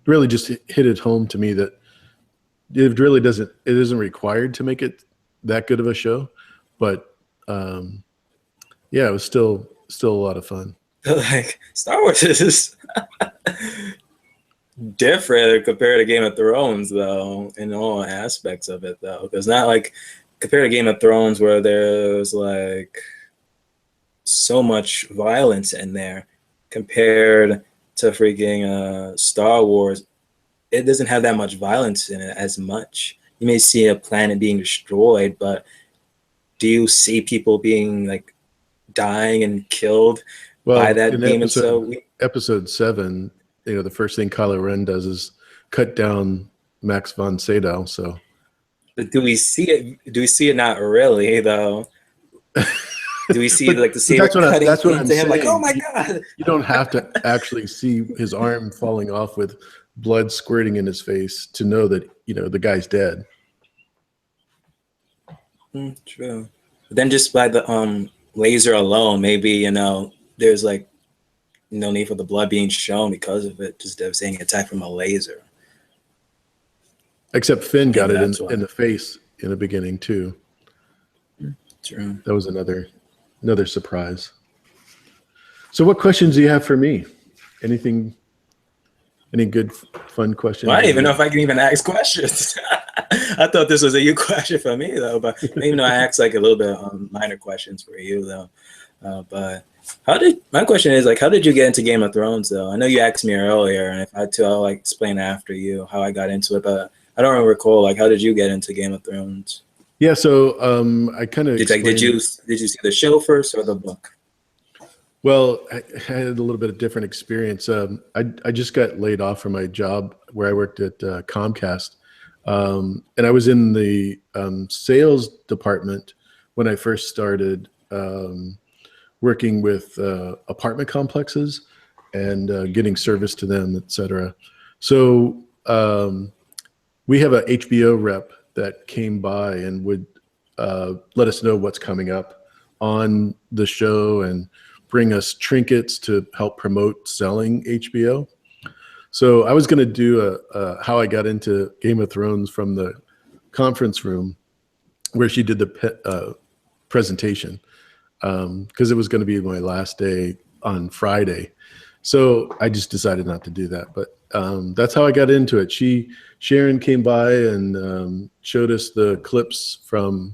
really just hit it home to me that it really doesn't. It isn't required to make it that good of a show, but yeah, it was still a lot of fun. Like Star Wars is different compared to Game of Thrones, though, in all aspects of it, though. Because not like compared to Game of Thrones, where there's like so much violence in there, compared to freaking Star Wars, it doesn't have that much violence in it as much. You may see a planet being destroyed, but do you see people being like dying and killed by that demon? So episode 7, the first thing Kylo Ren does is cut down Max von Sydow. So, but do we see it? Do we see it? Not really, though. Do we see like the saber cutting into him? Saying. Like, oh my god! You don't have to actually see his arm falling off with blood squirting in his face to know that the guy's dead. True. But then just by the laser alone, maybe there's like no need for the blood being shown because of it. Just devastating attack from a laser. Except Finn got it in the face in the beginning too. True. That was another surprise. So what questions do you have for me? Anything, any good, fun questions? Well, I don't even know if I can even ask questions. I thought this was a you question for me though, but even though I asked like a little bit minor questions for you though. But my question is like, how did you get into Game of Thrones though? I know you asked me earlier, and if I had to, I'll like explain after you how I got into it. But I don't recall like how did you get into Game of Thrones? Yeah, so I kind of did you see the show first or the book? Well, I had a little bit of different experience. I just got laid off from my job where I worked at Comcast, and I was in the sales department when I first started working with apartment complexes and getting service to them, et cetera. So we have a HBO rep that came by and would let us know what's coming up on the show and bring us trinkets to help promote selling HBO. So I was going to do a how I got into Game of Thrones from the conference room where she did the presentation because it was going to be my last day on Friday. So I just decided not to do that. But that's how I got into it. Sharon came by and showed us the clips from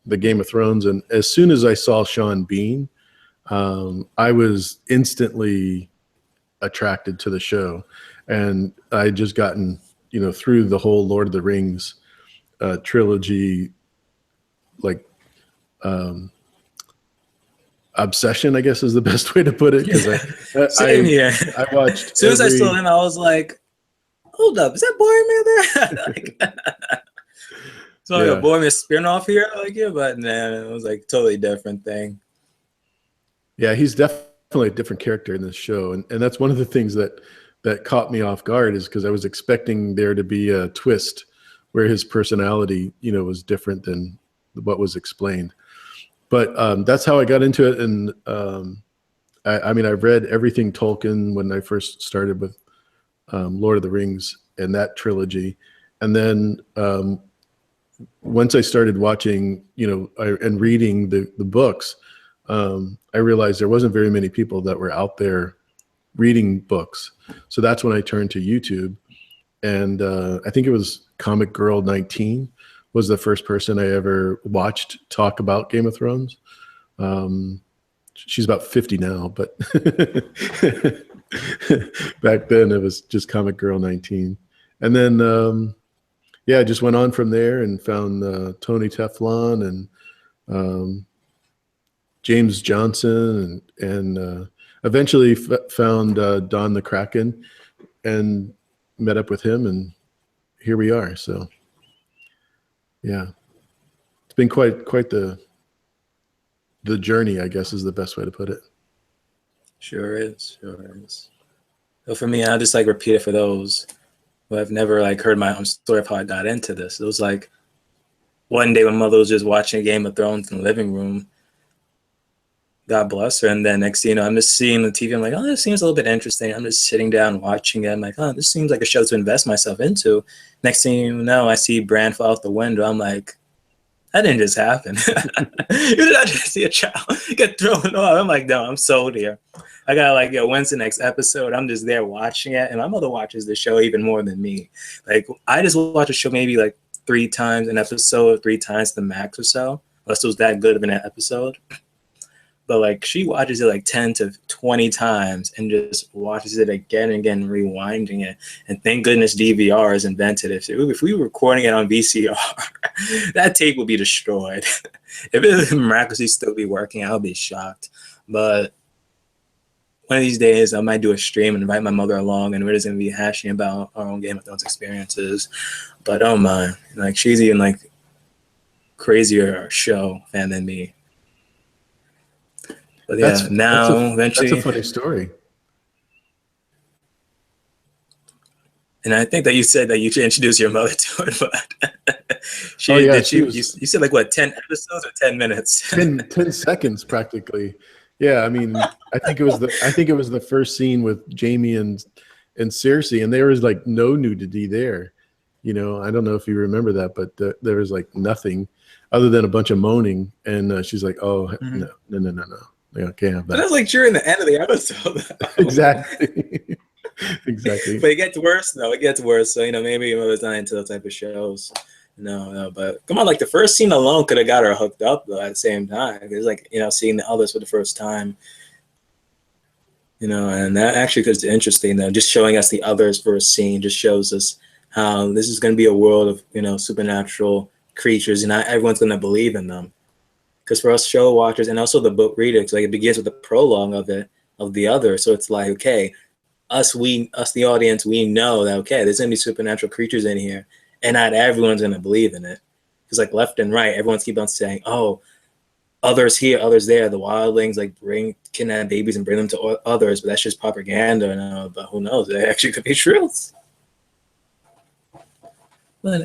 the Game of Thrones. And as soon as I saw Sean Bean, I was instantly attracted to the show, and I had just gotten, through the whole Lord of the Rings trilogy, like obsession, I guess is the best way to put it. Because I watched. As soon as I saw him, I was like, "Hold up, is that Boromir there?" So like a Boromir spinoff here, but man, it was like totally different thing. Yeah, he's definitely a different character in this show. And that's one of the things that caught me off guard is because I was expecting there to be a twist where his personality, was different than what was explained. But that's how I got into it. And I read everything Tolkien when I first started with Lord of the Rings and that trilogy. And then once I started watching, and reading the books, I realized there wasn't very many people that were out there reading books. So that's when I turned to YouTube. And I think it was Comic Girl 19 was the first person I ever watched talk about Game of Thrones. She's about 50 now, but back then it was just Comic Girl 19. And then, I just went on from there and found Tony Teflon and James Johnson and eventually found Don the Kraken and met up with him, and here we are. So yeah, it's been quite the journey, I guess is the best way to put it. Sure is. So for me, I just repeat it for those who have never heard my own story of how I got into this. It was one day when mother was just watching Game of Thrones in the living room. God bless her. And then next thing you know, I'm just seeing the TV. I'm like, oh, this seems a little bit interesting. I'm just sitting down watching it. I'm like, oh, this seems like a show to invest myself into. Next thing you know, I see Bran fall out the window. I'm like, that didn't just happen. You did not just see a child get thrown off. I'm like, no, I'm sold here. I got when's the next episode? I'm just there watching it. And my mother watches the show even more than me. I just watch a show maybe 3 times an episode, 3 times the max or so. Unless it was that good of an episode. But she watches it 10 to 20 times and just watches it again and again, rewinding it. And thank goodness DVR is invented. If we were recording it on VCR, that tape would be destroyed. If it would miraculously still be working, I'll be shocked. But one of these days, I might do a stream and invite my mother along, and we're just gonna be hashing about our own Game of Thrones experiences. But oh my, she's even crazier show fan than me. But yeah, eventually. That's a funny story. And I think that you said that you should introduce your mother to it, but you said 10 episodes or 10 minutes? 10 seconds practically. Yeah, I think it was the first scene with Jaime and Cersei, and there was no nudity there. I don't know if you remember that, but there was nothing other than a bunch of moaning, and she's like, "Oh, no." Can't have But that. that's like during the end of the episode. Exactly. Exactly. But it gets worse though. It gets worse. So maybe it's not into those type of shows. No. But come on, like the first scene alone could have got her hooked up though. At the same time, it's like seeing the others for the first time. And that actually is interesting though. Just showing us the others first scene just shows us how this is going to be a world of supernatural creatures, and not everyone's going to believe in them. Because for us show watchers and also the book readers, like it begins with the prologue of the other. So it's like, okay, us the audience, we know that there's gonna be supernatural creatures in here, and not everyone's gonna believe in it. Because like left and right, everyone's keep on saying, oh, others here, others there. The wildlings like kidnap babies and bring them to others, but that's just propaganda. But who knows? It actually could be true. But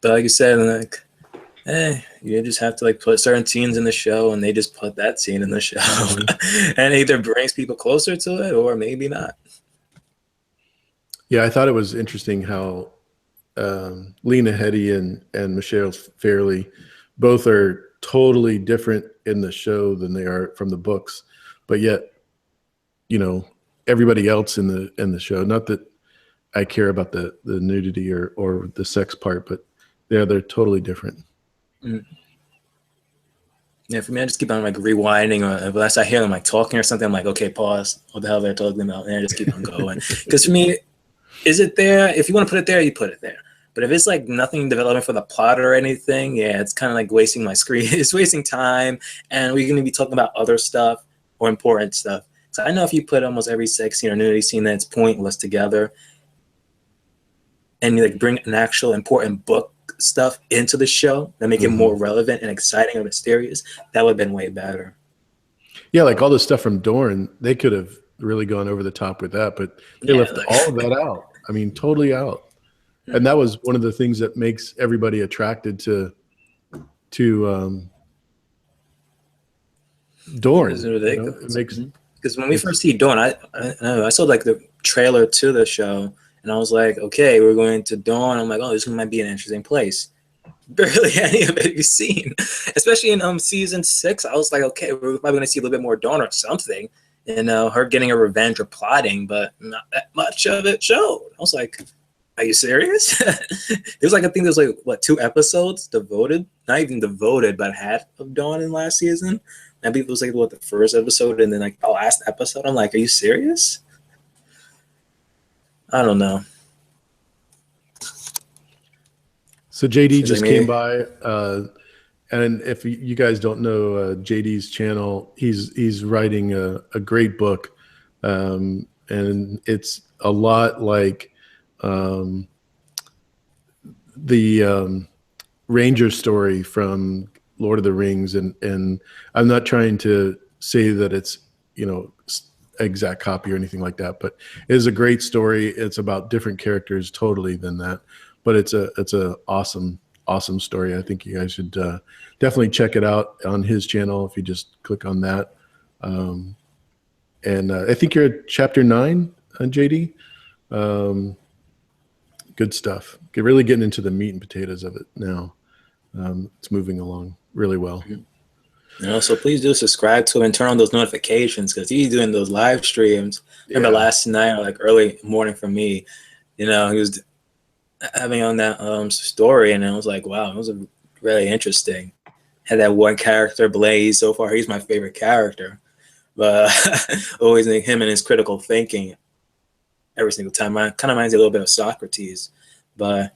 like you said, like, you just have to like put certain scenes in the show, and they just put that scene in the show, and it either brings people closer to it or maybe not. Yeah, I thought it was interesting how Lena Headey and Michelle Fairley both are totally different in the show than they are from the books, but yet, everybody else in the show. Not that I care about the nudity or the sex part, but they're totally different. Mm. Yeah, for me, I just keep on like rewinding, or unless I hear them like talking or something, I'm like, okay, pause. What the hell they're talking about? And I just keep on going. Because for me, is it there? If you want to put it there, you put it there. But if it's like nothing developing for the plot or anything, yeah, it's kind of like wasting my screen. It's wasting time, and we're going to be talking about other stuff or important stuff. So I know if you put almost every sex scene or nudity scene that's pointless together, and you like bring an actual important book stuff into the show that make it more relevant and exciting or mysterious, that would have been way better. Yeah, like all the stuff from Dorne, they could have really gone over the top with that, but they left all of that out. I mean, totally out. And that was one of the things that makes everybody attracted to Dorne. It's ridiculous. It makes, because when we first see Dawn, I saw like the trailer to the show, and I was like, okay, we're going to Dawn. I'm like, oh, this might be an interesting place. Barely any of it you've seen, especially in season 6. I was like, okay, we're probably going to see a little bit more Dawn or something, and her getting a revenge or plotting, but not that much of it showed. I was like, are you serious? There's like, I think there's like, what, 2 episodes devoted, not even devoted, but half of Dawn in last season. I believe it was like, what, the first episode and then like the last episode. I'm like, are you serious? I don't know. So JD just came by, and if you guys don't know JD's channel, he's writing a great book, and it's a lot like the Ranger story from Lord of the Rings, and I'm not trying to say that it's exact copy or anything like that, but it is a great story. It's about different characters totally than that, but it's a awesome story. I think you guys should definitely check it out on his channel if you just click on that. And I think you're at chapter 9 on JD. Good stuff. Really getting into the meat and potatoes of it now. It's moving along really well. So please do subscribe to him and turn on those notifications, because he's doing those live streams. Remember last night, or like early morning for me, he was having on that story, and I was like, wow, it was really interesting. Had that one character, Blaze. So far, he's my favorite character, but always him and his critical thinking every single time. Kind of reminds me a little bit of Socrates, but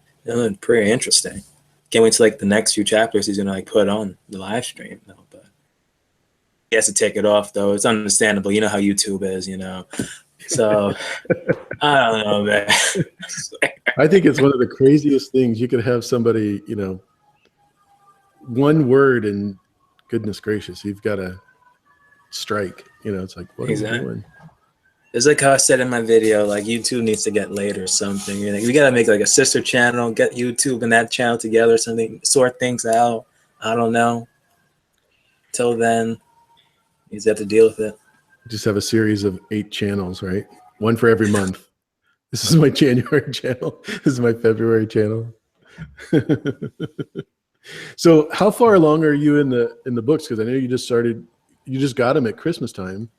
pretty interesting. Can't wait to like the next few chapters he's gonna like put on the live stream though. But he has to take it off though. It's understandable. You know how YouTube is, So I don't know, man. I think it's one of the craziest things. You could have somebody, one word, and goodness gracious, you've got to strike. It's like, what are we doing? It's like how I said in my video, like YouTube needs to get laid or something. We gotta make like a sister channel, get YouTube and that channel together, or something, sort things out. I don't know. Till then, you just have to deal with it. Just have a series of 8 channels, right? One for every month. This is my January channel. This is my February channel. So how far along are you in the books? Because I know you just started you just got them at Christmas time.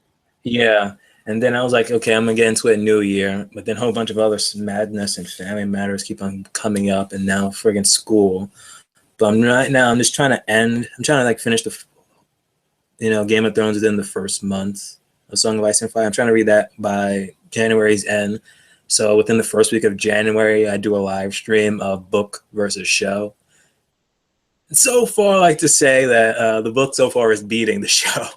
Yeah. And then I was like, okay, I'm gonna get into a new year. But then a whole bunch of other madness and family matters keep on coming up, and now friggin' school. But right now, I'm just trying to I'm trying to like finish the, Game of Thrones within the first month of Song of Ice and Fire. I'm trying to read that by January's end. So within the first week of January, I do a live stream of book versus show. And so far, I like to say that the book so far is beating the show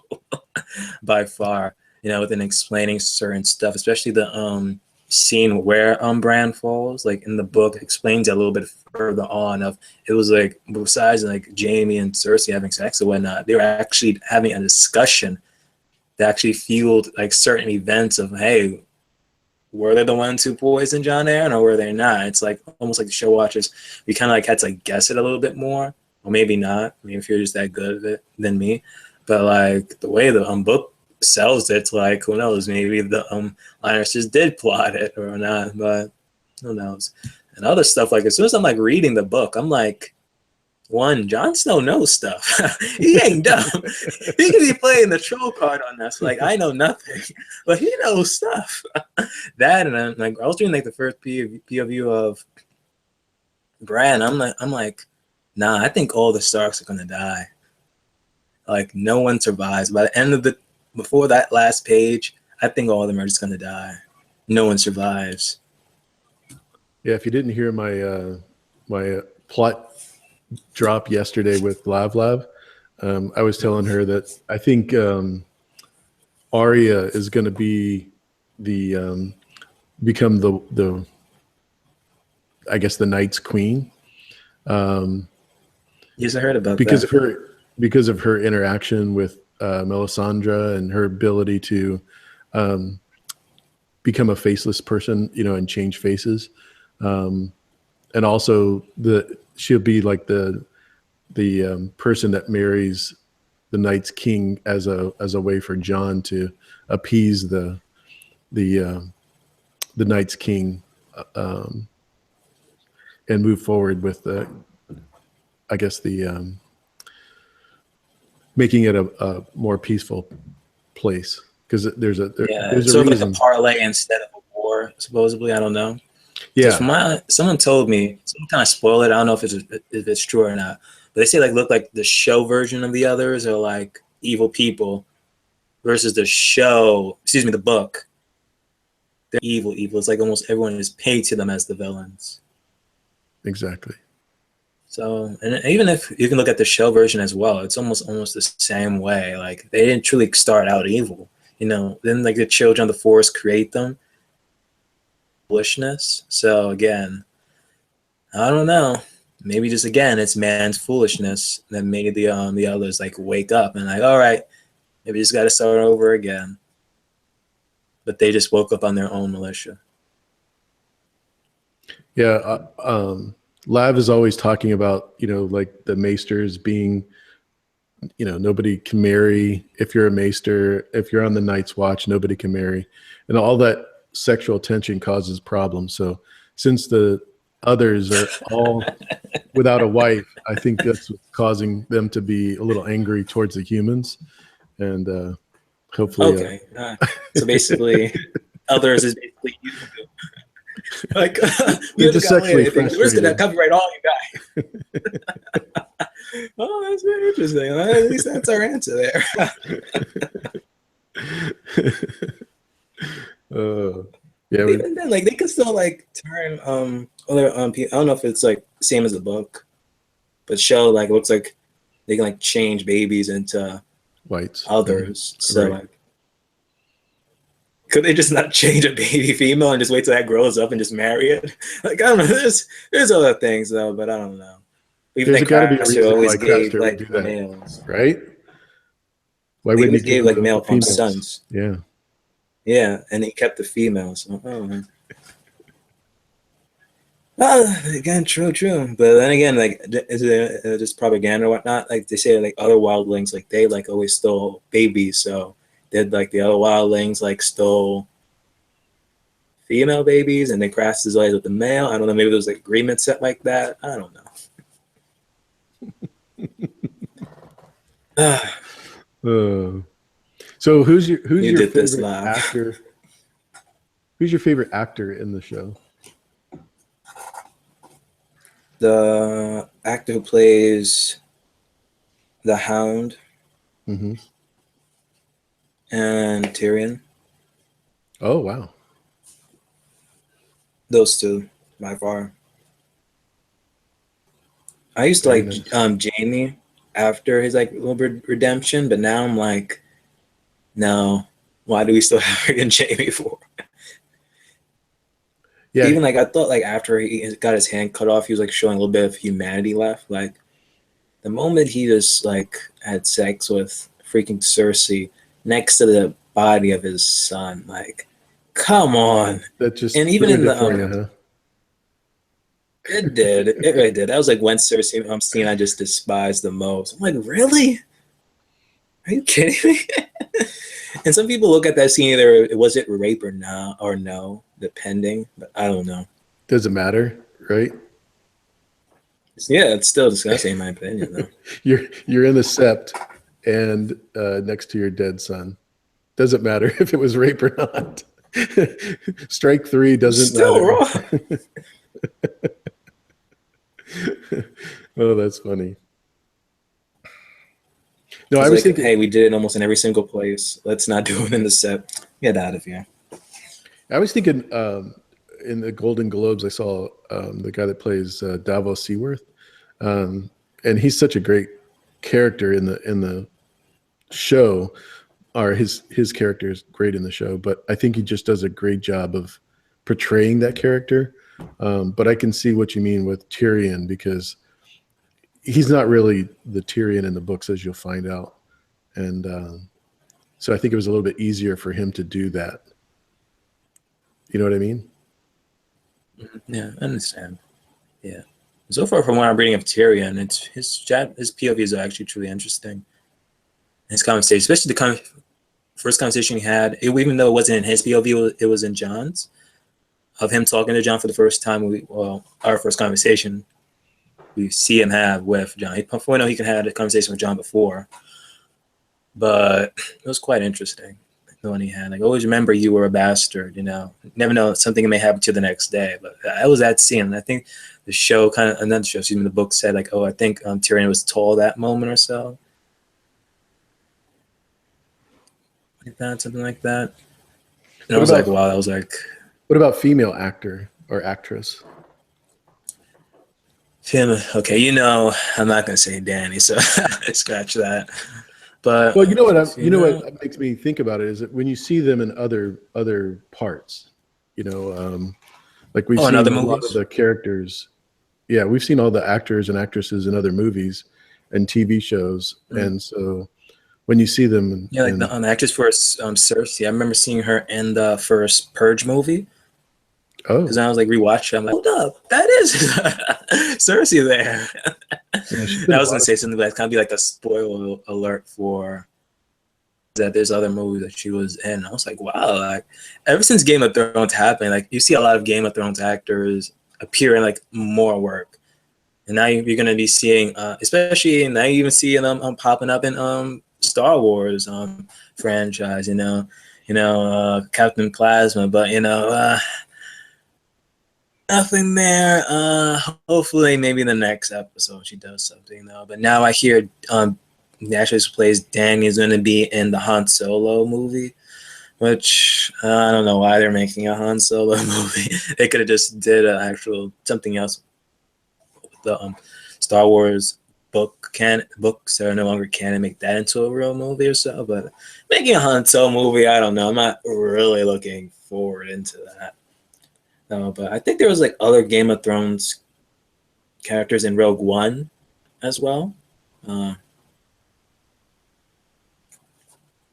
by far. Within explaining certain stuff, especially the scene where Bran falls. Like in the book, explains it a little bit further on. Of it was like besides like Jaime and Cersei having sex or whatnot, they were actually having a discussion that actually fueled like certain events of, hey, were they the ones who poisoned Jon Arryn or were they not? It's like almost like the show watchers, we kind of like had to like guess it a little bit more, or maybe not. Maybe if you're just that good at it than me, but like the way the book sells it, like who knows, maybe the Lannisters did plot it or not, but who knows. And other stuff, like as soon as I'm like reading the book, I'm like, one, Jon Snow knows stuff. He ain't dumb. He could be playing the troll card on us, like I know nothing, but he knows stuff. That, and I'm like, I was doing like the first POV of Bran. I'm like, nah, I think all the Starks are gonna die. Like no one survives by the end of before that last page. I think all of them are just gonna die. No one survives. Yeah, if you didn't hear my plot drop yesterday with Lav, I was telling her that I think Arya is going to be become the I guess the Night's Queen. Yes, I heard about because that. Because of her interaction with Melisandre and her ability to become a faceless person, and change faces. And also she'll be like the person that marries the Night's King as a way for Jon to appease the Night's King, and move forward with I guess making it a more peaceful place, because there's a sort of reason. like a parlay instead of a war, supposedly. I don't know. Yeah, someone told me, someone kind of spoiled it. I don't know if it's true or not, but they say like look like the show version of the others are like evil people, versus the book. They're evil. It's like almost everyone is paid to them as the villains. exactly. So, and even if you can look at the show version as well, it's almost the same way. Like they didn't truly start out evil, Then like the children of the forest create them. Foolishness. So again, I don't know. Maybe just again, it's man's foolishness that made the others like wake up and like, all right, maybe just got to start over again. But they just woke up on their own militia. Yeah, Lav is always talking about like the maesters being, nobody can marry if you're a maester. If you're on the Night's Watch, nobody can marry, and all that sexual tension causes problems. So since the others are all without a wife, I think that's what's causing them to be a little angry towards the humans, and hopefully. Okay, so basically, others is basically you. Like they're just sexually frustrated. We're just gonna copyright all you guys. Oh, that's very interesting. At least that's our answer there. Yeah, even then, like they can still like turn other I don't know if it's like the same as the book, but show like it looks like they can like change babies into whites others. So right. like, could they just not change a baby female and just wait till that grows up and just marry it? Like I don't know. There's other things though, but I don't know. Even there's got to be a reason always why gave Craster like would do that, males, right? Why he wouldn't always he give gave like the male females? sons. Yeah. Yeah, and he kept the females. Oh. Again, true. But then again, like, is it just propaganda or whatnot? Like they say, like other wildlings, like they like always stole babies. So did like the other wildlings like stole female babies and they crossed his eyes with the male? I don't know. Maybe there was like agreement set like that. I don't know. So who's your You did this favorite live. actor? Who's your favorite actor in the show? The actor who plays the Hound Mm-hmm. and Tyrion. Oh wow. Those two, by far. I used to Very like nice. Jamie after his like little bit redemption, but now I'm like, no. Why do we still have freaking Jamie for? Yeah, Even like I thought like after he got his hand cut off, he was like showing a little bit of humanity left. Like the moment he just like had sex with freaking Cersei next to the body of his son, like, come on. that just And even in ruined it the for you, huh? it did. It really did. That was like when Cersei scene I just despised the most. I'm like, really? Are you kidding me? And some people look at that scene either was it rape or no, depending. But I don't know. Doesn't matter, right? Yeah, it's still disgusting in my opinion, though. You're in the sept and next to your dead son. Doesn't matter if it was rape or not. Strike three doesn't Still matter. wrong. Oh, that's funny. No, I It's was like, thinking. hey, we did it almost in every single place. Let's not do it in the set. Get out of here. I was thinking in the Golden Globes, I saw the guy that plays Davos Seaworth, um, and he's such a great character in the show. Or his character is great in the show, but I think he just does a great job of portraying that character. But I can see what you mean with Tyrion because he's not really the Tyrion in the books, as you'll find out, and so I think it was a little bit easier for him to do that. You know what I mean? Yeah, I understand. Yeah. So far, from what I'm reading of Tyrion, it's his POVs are actually truly interesting. His conversation, especially the first conversation he had, even though it wasn't in his POV, it was in John's, of him talking to John for the first time. Our first conversation, we see him have with John. We know he can have a conversation with John before, but it was quite interesting. The one he had, like, always remember you were a bastard. Never know, something may happen to you the next day. But that was that scene. And I think the show another show, excuse me, the book said like, oh, I think Tyrion was told that moment or so. Like that, something like that. And I What was like, about wow, that was like, what about female actor or actress? him. Okay, I'm not gonna say Danny, so scratch that. But Well, you know female, what makes me think about it is that when you see them in other parts, like we've oh, in seen other a lot of movies. the characters. Yeah, we've seen all the actors and actresses in other movies and TV shows, Mm. and so when you see them Yeah, like in the actress for Cersei. I remember seeing her in the first Purge movie. Because oh I was like rewatching, I'm like, hold up, that is Cersei there. yeah, she's And been I a was gonna lot of say something that's kind of be like a spoiler alert for that. There's other movies that she was in. I was like, wow, like ever since Game of Thrones happened, like you see a lot of Game of Thrones actors appear in like more work, and now you're gonna be seeing, especially now you even see them popping up in Star Wars franchise. Captain Plasma, but nothing there. Hopefully, maybe the next episode she does something though. But now I hear the actress who plays Danny is going to be in the Han Solo movie, which I don't know why they're making a Han Solo movie. They could have just did an actual something else with the Star Wars books that are no longer canon. Make that into a real movie or so. But making a Han Solo movie, I don't know. I'm not really looking forward into that. No, but I think there was like other Game of Thrones characters in Rogue One as well. I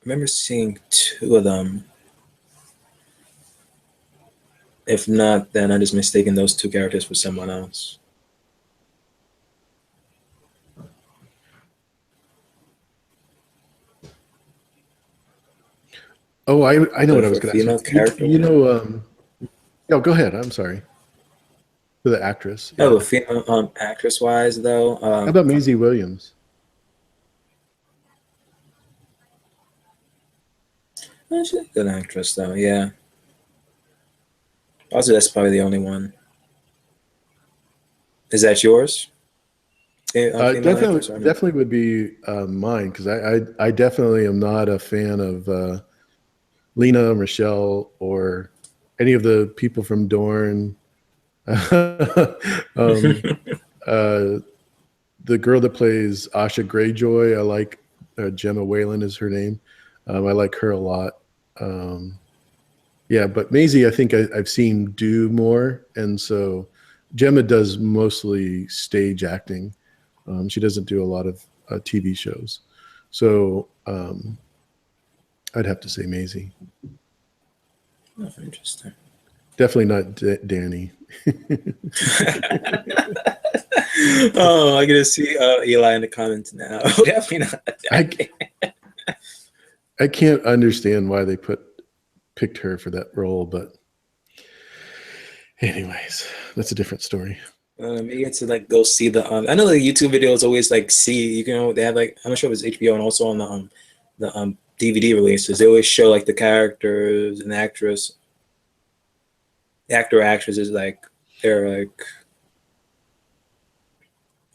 remember seeing two of them. If not, then I'm just mistaking those two characters for someone else. oh I know what But I was for going to ask you. female character, No, go ahead. I'm sorry for the actress. oh, Yeah, but female actress wise though, how about Maisie Williams? Oh, she's a good actress, though. Yeah. Also, that's probably the only one. Is that yours? Female actress or no? Definitely would be mine because I definitely am not a fan of Lena, Michelle, or any of the people from Dorn. um, uh, the girl that plays Asha Greyjoy, I like. Gemma Whalen is her name. I like her a lot. Yeah, but Maisie, I think I've seen do more, and so Gemma does mostly stage acting. She doesn't do a lot of TV shows, so I'd have to say Maisie. Oh, interesting. Definitely not Danny. Oh, I get to see Eli in the comments now. Definitely not. I can't understand why they picked her for that role, but anyways, that's a different story. Maybe it's to like go see the. I know the YouTube videos always like see you know they have like I'm not sure if it's HBO and also on the DVD releases they always show like the characters and the actress, the actor or actress is like their like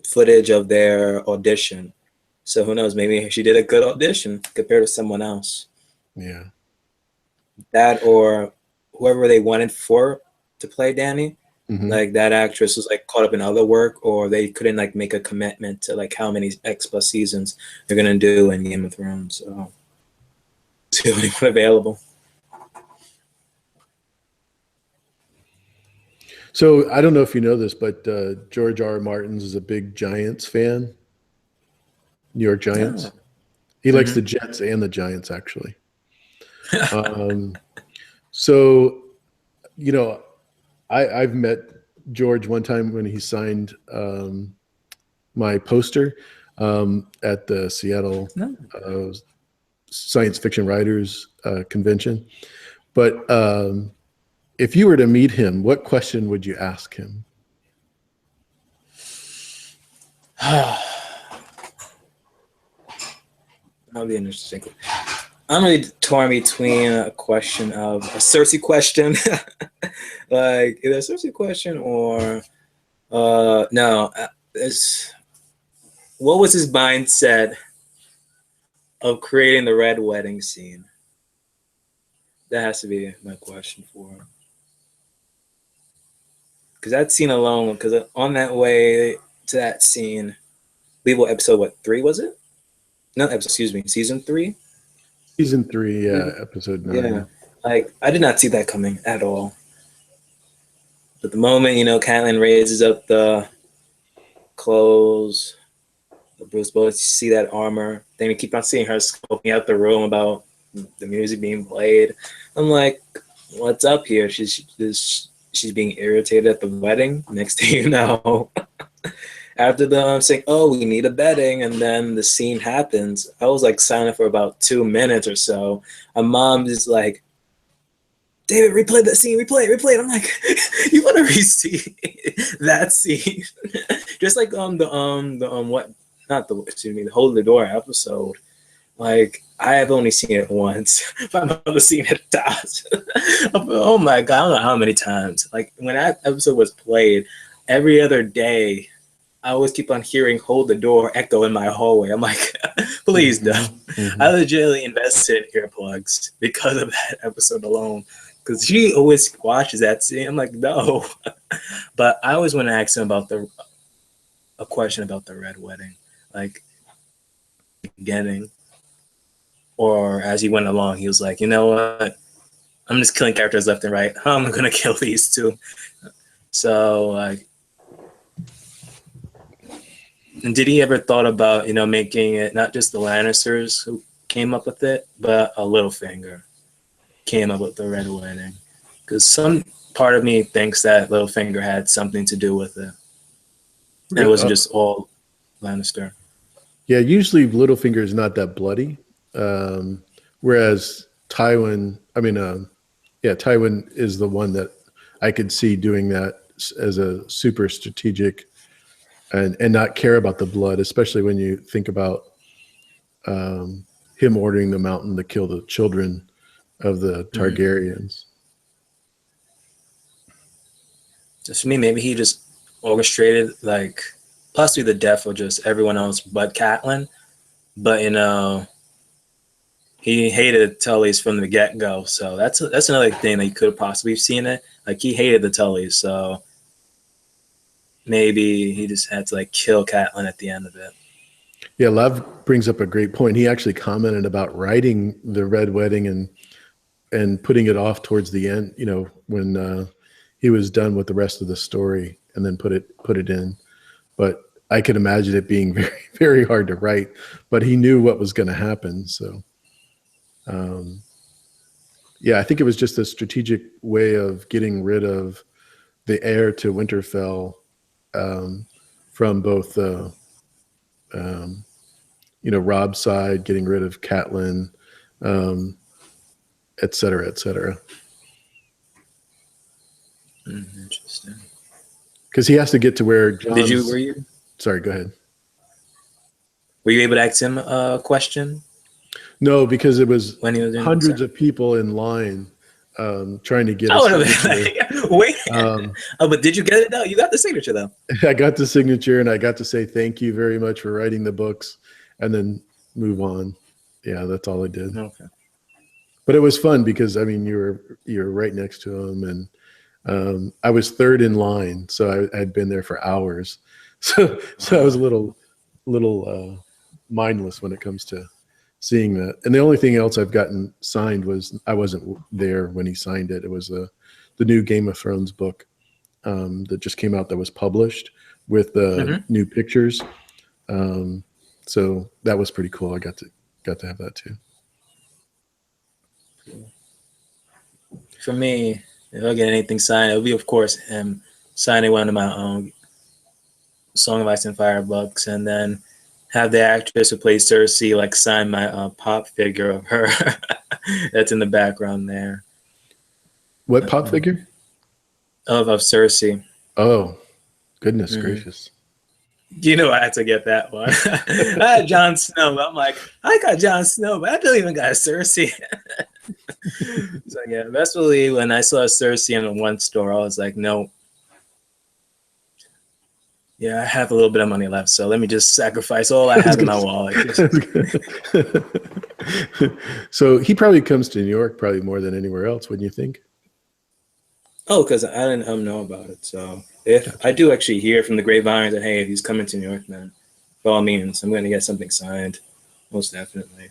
footage of their audition. So who knows? Maybe she did a good audition compared to someone else. Yeah. That or whoever they wanted for to play Danny, like that actress was like caught up in other work, or they couldn't like make a commitment to like how many X plus seasons they're gonna do in Game of Thrones. So it's the only one available. So I don't know if you know this, but George R. R. Martin's is a big Giants fan. New York Giants. Oh. He likes the Jets and the Giants, actually. So, you know, I've met George one time when he signed my poster at the Seattle Science Fiction Writers Convention. But if you were to meet him, what question would you ask him? That'll be interesting. I'm really torn between a question of a Cersei question, like either a Cersei question or no. What was his mindset of creating the red wedding scene? That has to be my question for him. Because that scene alone, because on that way to that scene, I believe what episode, what, 3 was it? No, episode, excuse me, season 3? Season 3, yeah, episode 9. Yeah, like I did not see that coming at all. But the moment, you know, Catelyn raises up the clothes, the Bruce Willis, you see that armor, then we keep on seeing her scoping out the room about the music being played. I'm like, what's up here? She's being irritated at the wedding. Next thing you know, after the saying, "Oh, we need a bedding," and then the scene happens. I was like silent for about 2 minutes or so. My mom is like, "David, replay that scene, replay it." I'm like, "You want to re-see that scene?" Just like the what? Not the excuse me, the Hold the Door episode. Like I have only seen it once. My mother seen it twice. Oh my god, I don't know how many times. Like when that episode was played, every other day, I always keep on hearing "Hold the Door" echo in my hallway. I'm like, please don't. I legitimately invested in earplugs because of that episode alone. Because she always watches that scene. I'm like, no. But I always want to ask him about a question about the red wedding, like beginning. Or as he went along, he was like, you know what? I'm just killing characters left and right. I'm gonna kill these two. So like, and did he ever thought about, you know, making it not just the Lannisters who came up with it, but a Littlefinger came up with the red wedding? Because some part of me thinks that Littlefinger had something to do with it. And it wasn't just all Lannister. Yeah, usually Littlefinger is not that bloody. Whereas Tywin, Tywin is the one that I could see doing that as a super strategic and not care about the blood, especially when you think about him ordering the mountain to kill the children of the Targaryens. Just for me, maybe he just orchestrated like possibly the death of just everyone else but Catelyn. But he hated Tullys from the get-go, so that's another thing that you could have possibly seen it. Like he hated the Tullys, so maybe he just had to like kill Catelyn at the end of it. Yeah, Lev brings up a great point. He actually commented about writing the Red Wedding and putting it off towards the end, when he was done with the rest of the story, and then put it in. But I could imagine it being very, very hard to write, but he knew what was going to happen. So, yeah, I think it was just a strategic way of getting rid of the heir to Winterfell from both Rob's side, getting rid of Catelyn, et cetera, et cetera. Interesting. Because he has to get to where John's... Were you? Sorry, go ahead. Were you able to ask him a question? No, because it was when he was hundreds of people in line trying to get wait. But did you get it though? You got the signature though. I got the signature, and I got to say thank you very much for writing the books, and then move on. Yeah, that's all I did. Okay. But it was fun because you were right next to him, and I was third in line, so I had been there for hours. So I was a little mindless when it comes to seeing that. And the only thing else I've gotten signed was, I wasn't there when he signed it. It was the new Game of Thrones book that just came out, that was published with new pictures. So that was pretty cool. I got to have that too. For me, if I get anything signed, it would be, of course, him signing one of my own Song of Ice and Fire books, and then have the actress who plays Cersei like sign my pop figure of her that's in the background there. What pop figure? Of Cersei. Oh, goodness gracious. You know, I had to get that one. I had Jon Snow, but I'm like, I got Jon Snow, but I don't even got Cersei. So yeah, best believe when I saw Cersei in one store, I was like, no. Yeah, I have a little bit of money left, so let me just sacrifice all I have in my wallet. So he probably comes to New York probably more than anywhere else, wouldn't you think? Oh, because I didn't know about it. So if I do actually hear from the grapevine that, hey, if he's coming to New York, then by all means, I'm going to get something signed, most definitely.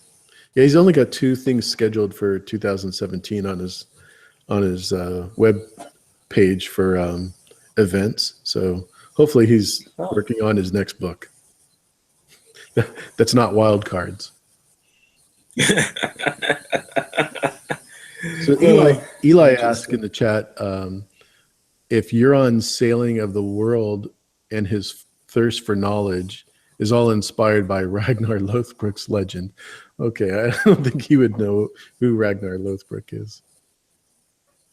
Yeah, he's only got 2 things scheduled for 2017 on his web page for events. So hopefully he's working on his next book. That's not Wild Cards. So Eli asked in the chat if Euron's sailing of the world and his thirst for knowledge is all inspired by Ragnar Lothbrok's legend. Okay, I don't think he would know who Ragnar Lothbrok is.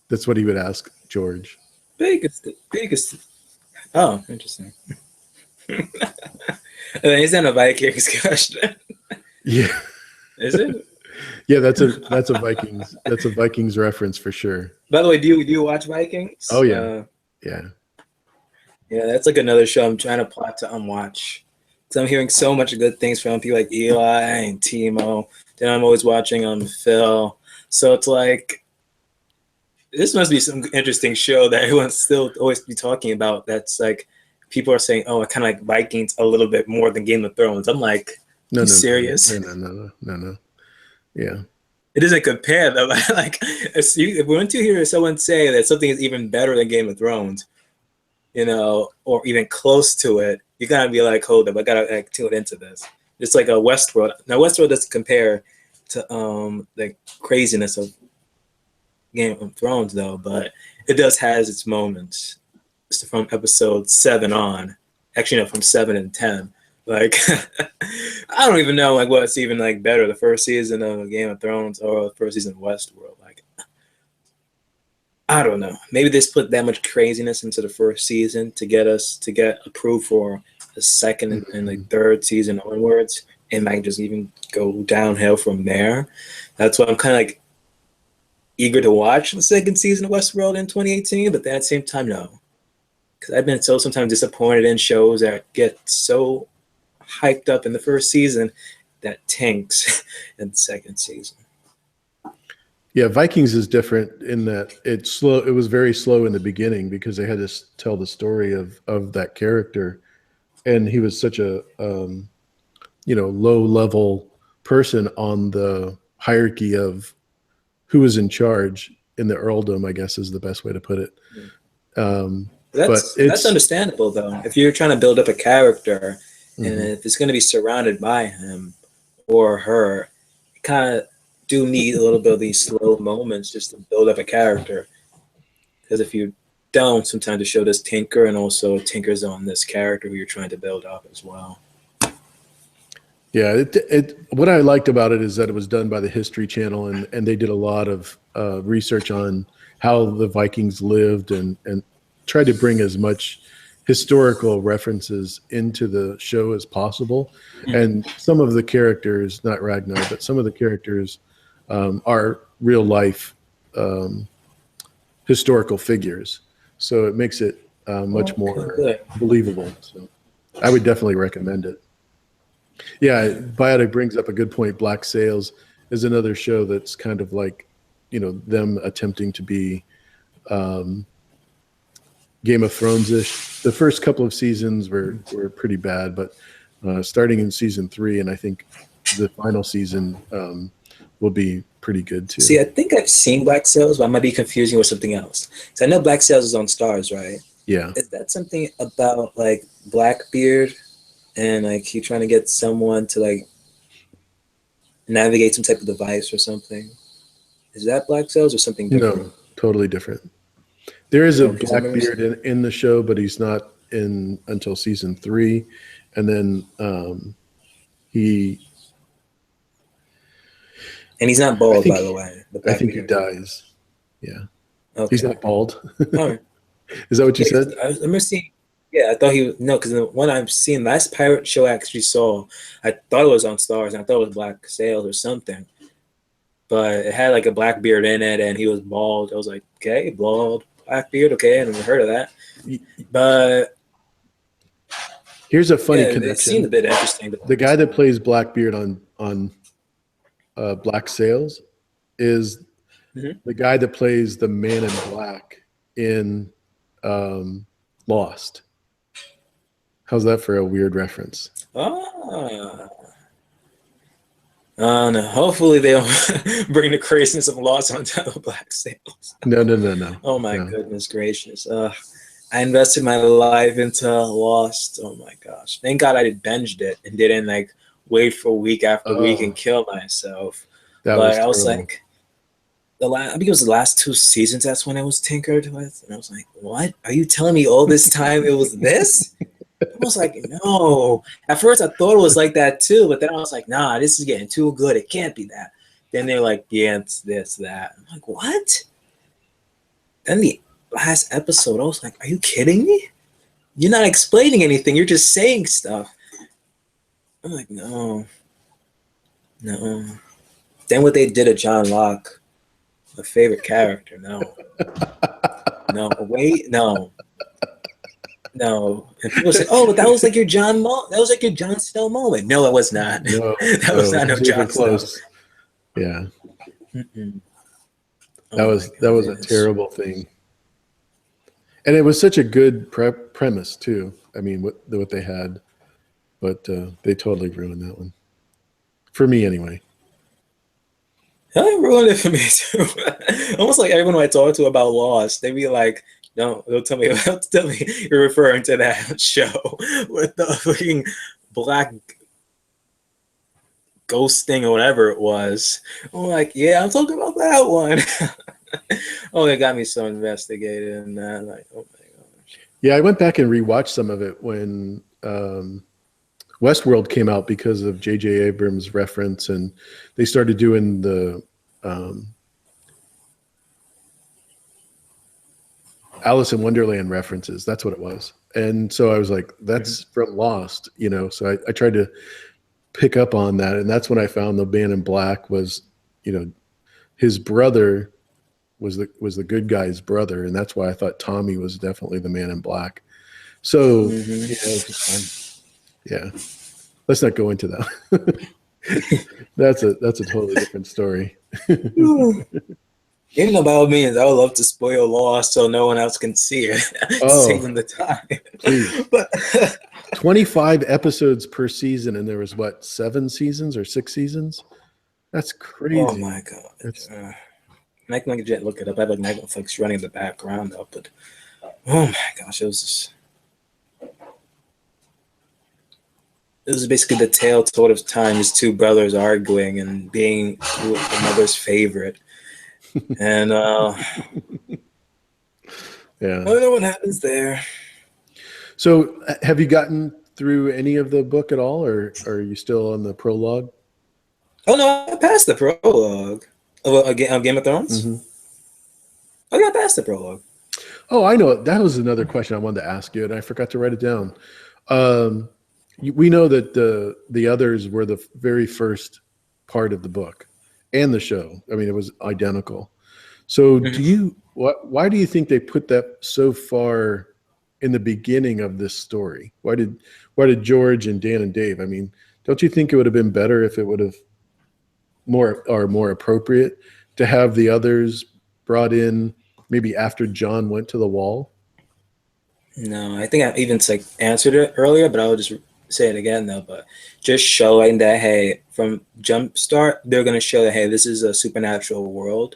That's what he would ask George. Biggest. Oh, interesting. Is that a Vikings question? Yeah. Is it? Yeah, that's a Vikings reference for sure. By the way, do you watch Vikings? Oh yeah. Yeah, that's like another show I'm trying to plot to unwatch. So I'm hearing so much good things from people like Eli and Timo. Then I'm always watching Phil. So it's like, this must be some interesting show that everyone's still always be talking about. That's like, people are saying, oh, I kind of like Vikings a little bit more than Game of Thrones. I'm like, no, serious? No. Yeah. It doesn't compare though. Like, once you hear someone say that something is even better than Game of Thrones, or even close to it, you gotta be like, hold up, I gotta tune into this. It's like a Westworld. Now, Westworld doesn't compare to the craziness of Game of Thrones though, but it does has its moments. It's from episode 7 on. Actually, no, from 7 and 10. Like, I don't even know like what's even like better, the first season of Game of Thrones or the first season of Westworld. Like, I don't know. Maybe they split that much craziness into the first season to get approved for the second and like third season onwards, and might just even go downhill from there. That's why I'm kind of like eager to watch the second season of Westworld in 2018, but then at the same time, no. Because I've been so sometimes disappointed in shows that get so hyped up in the first season that tanks in the second season. Yeah, Vikings is different in that it's slow. It was very slow in the beginning because they had to tell the story of that character, and he was such a low level person on the hierarchy of who was in charge in the earldom, I guess is the best way to put it. That's understandable though. If you're trying to build up a character, and if it's going to be surrounded by him or her, you kind of do need a little bit of these slow moments just to build up a character. Because if you don't, sometimes the show does tinker, and also tinkers on this character who you're trying to build up as well. Yeah, what I liked about it is that it was done by the History Channel, and they did a lot of research on how the Vikings lived and tried to bring as much historical references into the show as possible. And some of the characters, not Ragnar, but some of the characters are real life historical figures. So it makes it much more believable. So I would definitely recommend it. Yeah, Biotic brings up a good point. Black Sails is another show that's kind of like, them attempting to be Game of Thrones-ish. The first couple of seasons were pretty bad, but starting in season 3, and I think the final season will be pretty good too. See, I think I've seen Black Sails, but I might be confusing with something else. So I know Black Sails is on Stars, right? Yeah. Is that something about like Blackbeard and like he trying to get someone to like navigate some type of device or something? Is that Black Sails or something different? No, totally different. There is a Blackbeard in the show, but he's not in until season 3, and then and he's not bald, by the way. I think he dies. Yeah, okay. He's not bald. All right. Is that what you said? I remember seeing. Yeah, I thought he was because the one I've seen last pirate show I actually saw, I thought it was on Stars, and I thought it was Black Sails or something. But it had like a Blackbeard in it, and he was bald. I was like, okay, bald Blackbeard, okay, I never heard of that. But here's a funny connection. It seemed a bit interesting. The guy that plays Blackbeard on Black Sails is the guy that plays the Man in Black in Lost. How's that for a weird reference? No, hopefully they don't bring the craziness of Lost onto Black Sails. No. Oh my goodness gracious. I invested my life into Lost. Oh my gosh. Thank God I binged it and didn't like wait for week after week and kill myself. But I was like, I think it was the last 2 seasons, that's when it was tinkered with. And I was like, what? Are you telling me all this time it was this? I was like, no. At first I thought it was like that too, but then I was like, nah, this is getting too good. It can't be that. Then they're like, yeah, it's this, that. I'm like, what? Then the last episode, I was like, are you kidding me? You're not explaining anything. You're just saying stuff. I'm like, no. Then what they did to John Locke, my favorite character, no. No. And people say, oh, that was like your Jon Snow moment. No, it was not. That was not no Jon Snow. Yeah. That was a terrible thing. And it was such a good premise too. I mean, what they had, but they totally ruined that one. For me, anyway. They ruined it for me too. Almost like everyone I talk to about Lost, they be like, "No, they'll tell me you're referring to that show with the fucking black ghost thing or whatever it was." I'm like, "Yeah, I'm talking about that one." Oh, it got me so investigated in that. Like, oh my gosh. Yeah, I went back and rewatched some of it when Westworld came out because of J.J. Abrams' reference, and they started doing the Alice in Wonderland references. That's what it was. And so I was like, that's from Lost, So I tried to pick up on that, and that's when I found the Man in Black was, his brother was the good guy's brother, and that's why I thought Tommy was definitely the Man in Black. So yeah, let's not go into that. That's a totally different story. Even though by all means, I would love to spoil Lost so no one else can see it. Save them the time. Please. But 25 episodes per season, and there was what, 7 seasons or 6 seasons? That's crazy. Oh my god! I can look it up. I have like Netflix running in the background though, but oh my gosh, it was basically the tale told of time. Just two brothers arguing and being the mother's favorite, and yeah, I don't know what happens there. So, have you gotten through any of the book at all, or are you still on the prologue? Oh no, I passed the prologue of Game of Thrones. Mm-hmm. I got past the prologue. Oh, I know. That was another question I wanted to ask you, and I forgot to write it down. We know that the others were the very first part of the book and the show. I mean, it was identical. So, why do you think they put that so far in the beginning of this story? Why did George and Dan and Dave? I mean, don't you think it would have been better if it would have more appropriate to have the others brought in maybe after John went to the wall? No, I think I even answered it earlier, but I'll just say it again though. But just showing that, hey, from Jumpstart, they're going to show that, hey, this is a supernatural world,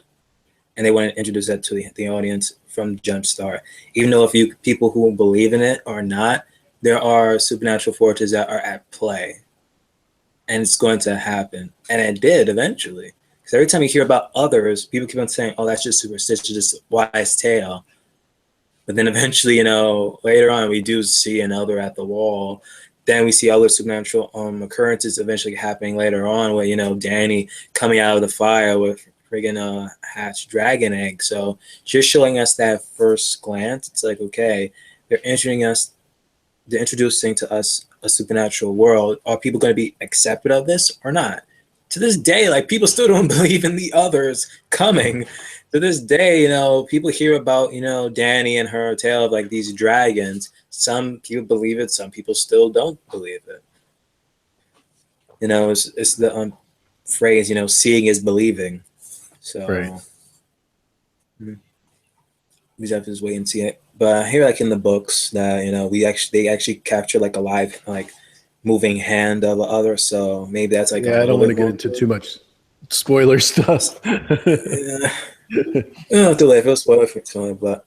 and they want to introduce that to the audience from Jumpstart. Even though a few people who believe in it or not, there are supernatural forces that are at play, and it's going to happen, and it did eventually. Because every time you hear about others, people keep on saying, "Oh, that's just superstition, just wise tale." But then eventually, later on, we do see an elder at the wall. Then we see other supernatural occurrences eventually happening later on, where Danny coming out of the fire with friggin' hatched dragon egg. So just showing us that first glance, it's like, okay, they're introducing to us a supernatural world. Are people going to be accepted of this or not? To this day, people still don't believe in the others coming. To this day, people hear about, Danny and her tale of these dragons. Some people believe it, some people still don't believe it. It's the phrase, seeing is believing. So Right. We have to just wait and see it. But here, in the books, that they actually capture a live moving hand of the other. So maybe that's Yeah, I don't want to get into too much spoiler stuff. Yeah. Too late. If it was spoiler for someone, but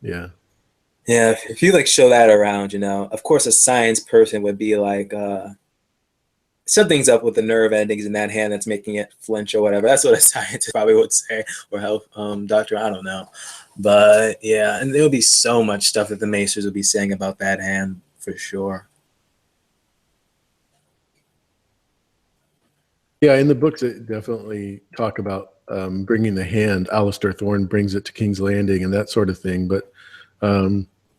yeah. If you show that around, of course a science person would be something's up with the nerve endings in that hand that's making it flinch or whatever. That's what a scientist probably would say, or health doctor. I don't know, but yeah, and there will be so much stuff that the Macers will be saying about that hand for sure. Yeah, in the books, it definitely talk about bringing the hand. Alistair Thorne brings it to King's Landing and that sort of thing. But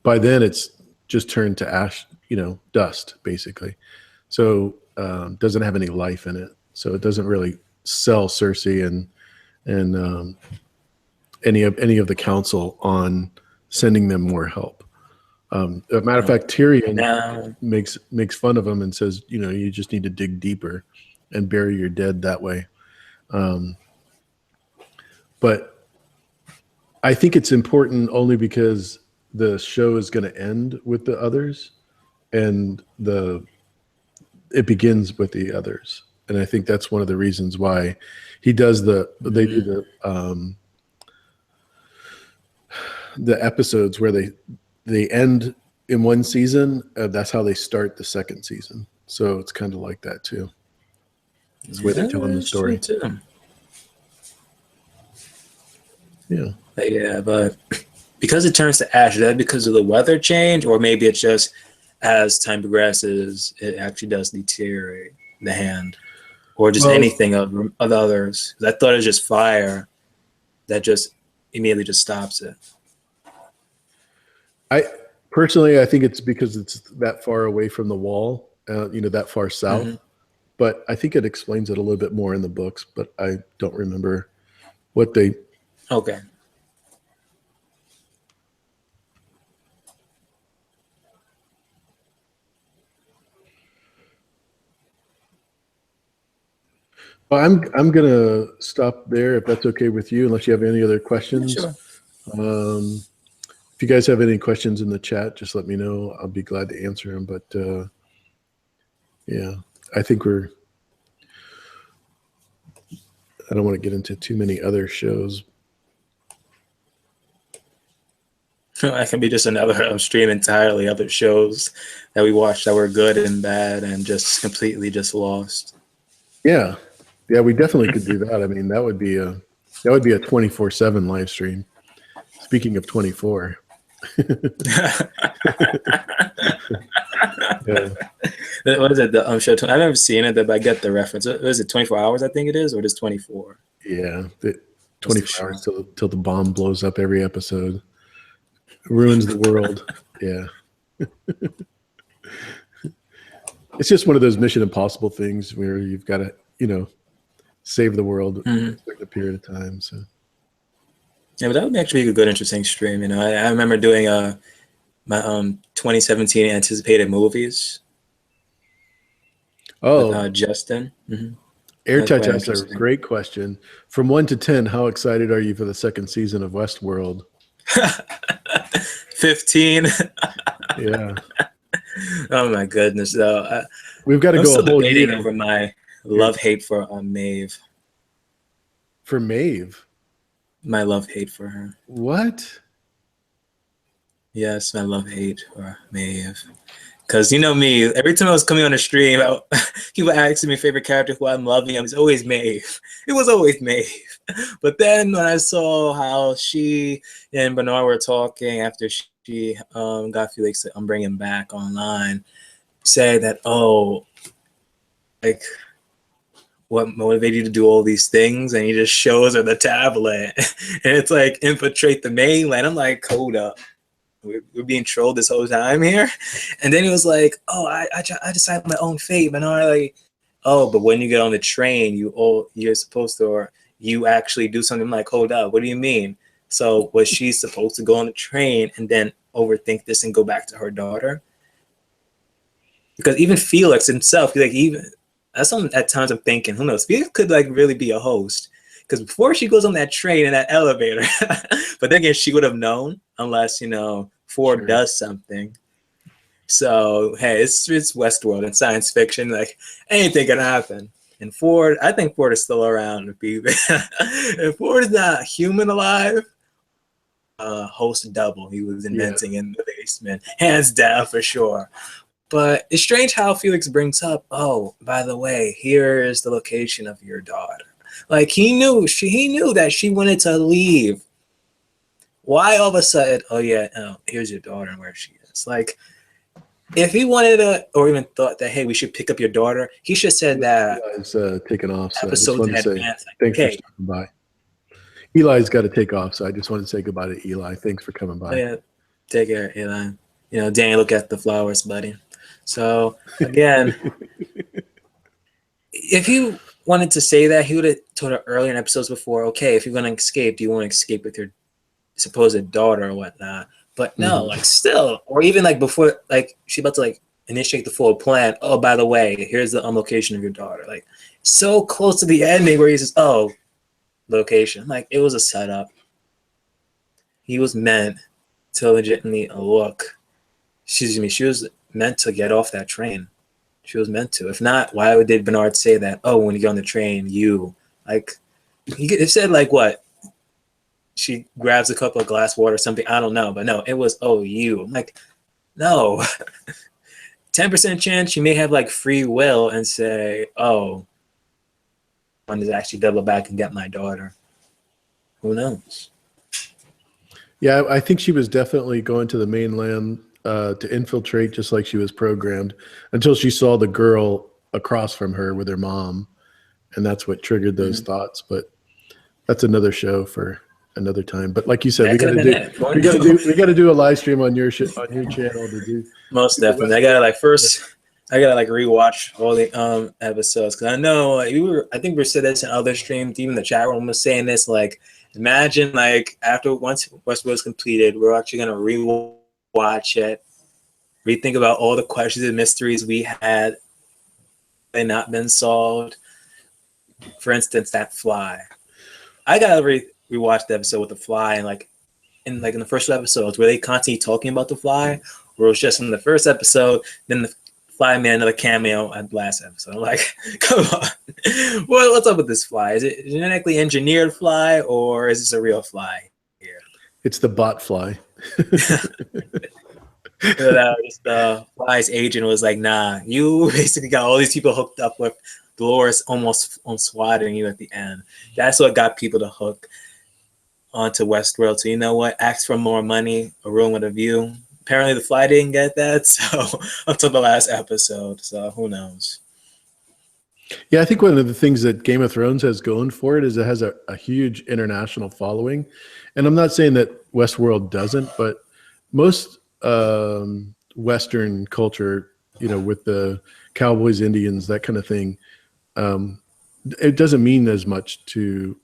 by then, it's just turned to ash, dust, basically. So doesn't have any life in it. So it doesn't really sell Cersei and any of the council on sending them more help. As a matter of fact, Tyrion makes fun of him and says, you just need to dig deeper and bury your dead that way. But I think it's important only because the show is going to end with the others, and it begins with the others. And I think that's one of the reasons why they do the episodes where they end in one season. That's how they start the second season. So it's kind of like that too. It's the way they're telling the story. Yeah, but because it turns to ash, is that because of the weather change, or maybe it's just as time progresses, it actually does deteriorate the hand, or just anything of others? I thought it was just fire that just immediately just stops it. I think it's because it's that far away from the wall, that far south. Mm-hmm. But I think it explains it a little bit more in the books, but I don't remember what they Okay. Well, I'm gonna stop there if that's okay with you, unless you have any other Yeah, questions. sure. If you guys have any questions in the chat, just let me know. I'll be glad to answer them. But yeah, I think I don't want to get into too many other shows. That can be just another stream entirely. Other shows that we watched that were good and bad and just completely just lost. Yeah, yeah, we definitely could do that. I mean, that would be a 24/7 live stream. Speaking of 24. Yeah. What is it? The show. I've never seen it, but I get the reference. What is it? 24 hours, I think it is, or just 24. Yeah, What's the 24 show? hours till the bomb blows up every episode. Ruins the world. Yeah. It's just one of those Mission Impossible things where you've got to, save the world in a period of time. So Yeah, but that would actually be a good, interesting stream. I remember doing my 2017 anticipated movies with oh, Justin. Airtouch Quite asked a interesting. great question. From 1 to 10, how excited are you for the second season of Westworld? 15. Yeah. Oh my goodness, though. We've got to I'm go a still whole debating year over my love-hate for Maeve. for Maeve. My love-hate for her. What? Yes, my love-hate for Maeve. Because you know me, every time I was coming on the stream, people asking me favorite character who I'm loving. It was always Maeve. It was always Maeve. But then when I saw how she and Bernard were talking after she got Felix to bring him back online, say that, oh, like, what motivated you to do all these things? And he just shows her the tablet. And it's like, infiltrate the mainland. I'm like, hold up. We're being trolled this whole time here. And then he was like, oh, I decided my own fate. And I'm like, oh, but when you get on the train, you're supposed to, or you actually do something. I'm like, hold up, what do you mean? So was she supposed to go on the train and then overthink this and go back to her daughter? Because even Felix himself, like, even that's something at times I'm thinking, who knows? Felix could like really be a host. Because before she goes on that train in that elevator, but then again, she would have known unless, Ford does something. So, hey, it's Westworld and science fiction. Like, anything can happen. And Ford, I think Ford is still around. If Ford is not human alive, host double. He was inventing in the basement. Hands down, for sure. But it's strange how Felix brings up, oh, by the way, here is the location of your daughter. Like, he knew that she wanted to leave. Why all of a sudden, oh yeah, here's your daughter and where she is. Like, if he wanted to, or even thought that, hey, we should pick up your daughter, he should have said that. Eli's taking off, so I just Episodes wanted in to say advance. Like, thanks for okay, stopping by. Eli's got to take off, so I just wanted to say goodbye to Eli. Thanks for coming by. oh yeah, take care, Eli. Danny, look at the flowers, buddy. So again, if you wanted to say that, he would have told her earlier in episodes before, okay, if you're going to escape, do you want to escape with your supposed daughter or whatnot? But no, like, still, or even like before, like, she's about to like initiate the full plan. Oh, by the way, here's the location of your daughter. Like, so close to the ending where he says, oh, location. Like, it was a setup. He was meant to legitimately look. Excuse me, she was meant to get off that train. She was meant to. If not, why did Bernard say that? Oh, when you get on the train, you. Like, it said, like, what? She grabs a cup of glass water or something. I don't know. But no, it was, oh, you. I'm like, no. 10% chance she may have, like, free will and say, oh, I wanted to actually double back and get my daughter. Who knows? Yeah, I think she was definitely going to the mainland to infiltrate, just like she was programmed, until she saw the girl across from her with her mom, and that's what triggered those thoughts. But that's another show for another time. But like you said, we got to do a live stream on your channel to do. Most definitely. I gotta like rewatch all the episodes, because I know I think we said this in other streams. Even the chat room was saying this. Like, Imagine like once Westworld's completed, we're actually gonna rewatch it, rethink about all the questions and mysteries we had and not been solved. For instance, that fly. I gotta rewatch the episode with the fly, and in the first two episodes, were they constantly talking about the fly, or it was just in the first episode, then the fly made another cameo at the last episode? I'm like, come on, what's up with this fly? Is it genetically engineered fly, or is this a real fly here? It's the bot fly. The fly's agent was like, nah, you basically got all these people hooked up with Dolores almost on swatting you at the end. That's what got people to hook onto Westworld. So you know what? Ask for more money, a room with a view. Apparently the fly didn't get that, so until the last episode. So who knows? Yeah, I think one of the things that Game of Thrones has going for it is it has a huge international following. And I'm not saying that Westworld doesn't, but most Western culture, with the cowboys, Indians, that kind of thing, it doesn't mean as much to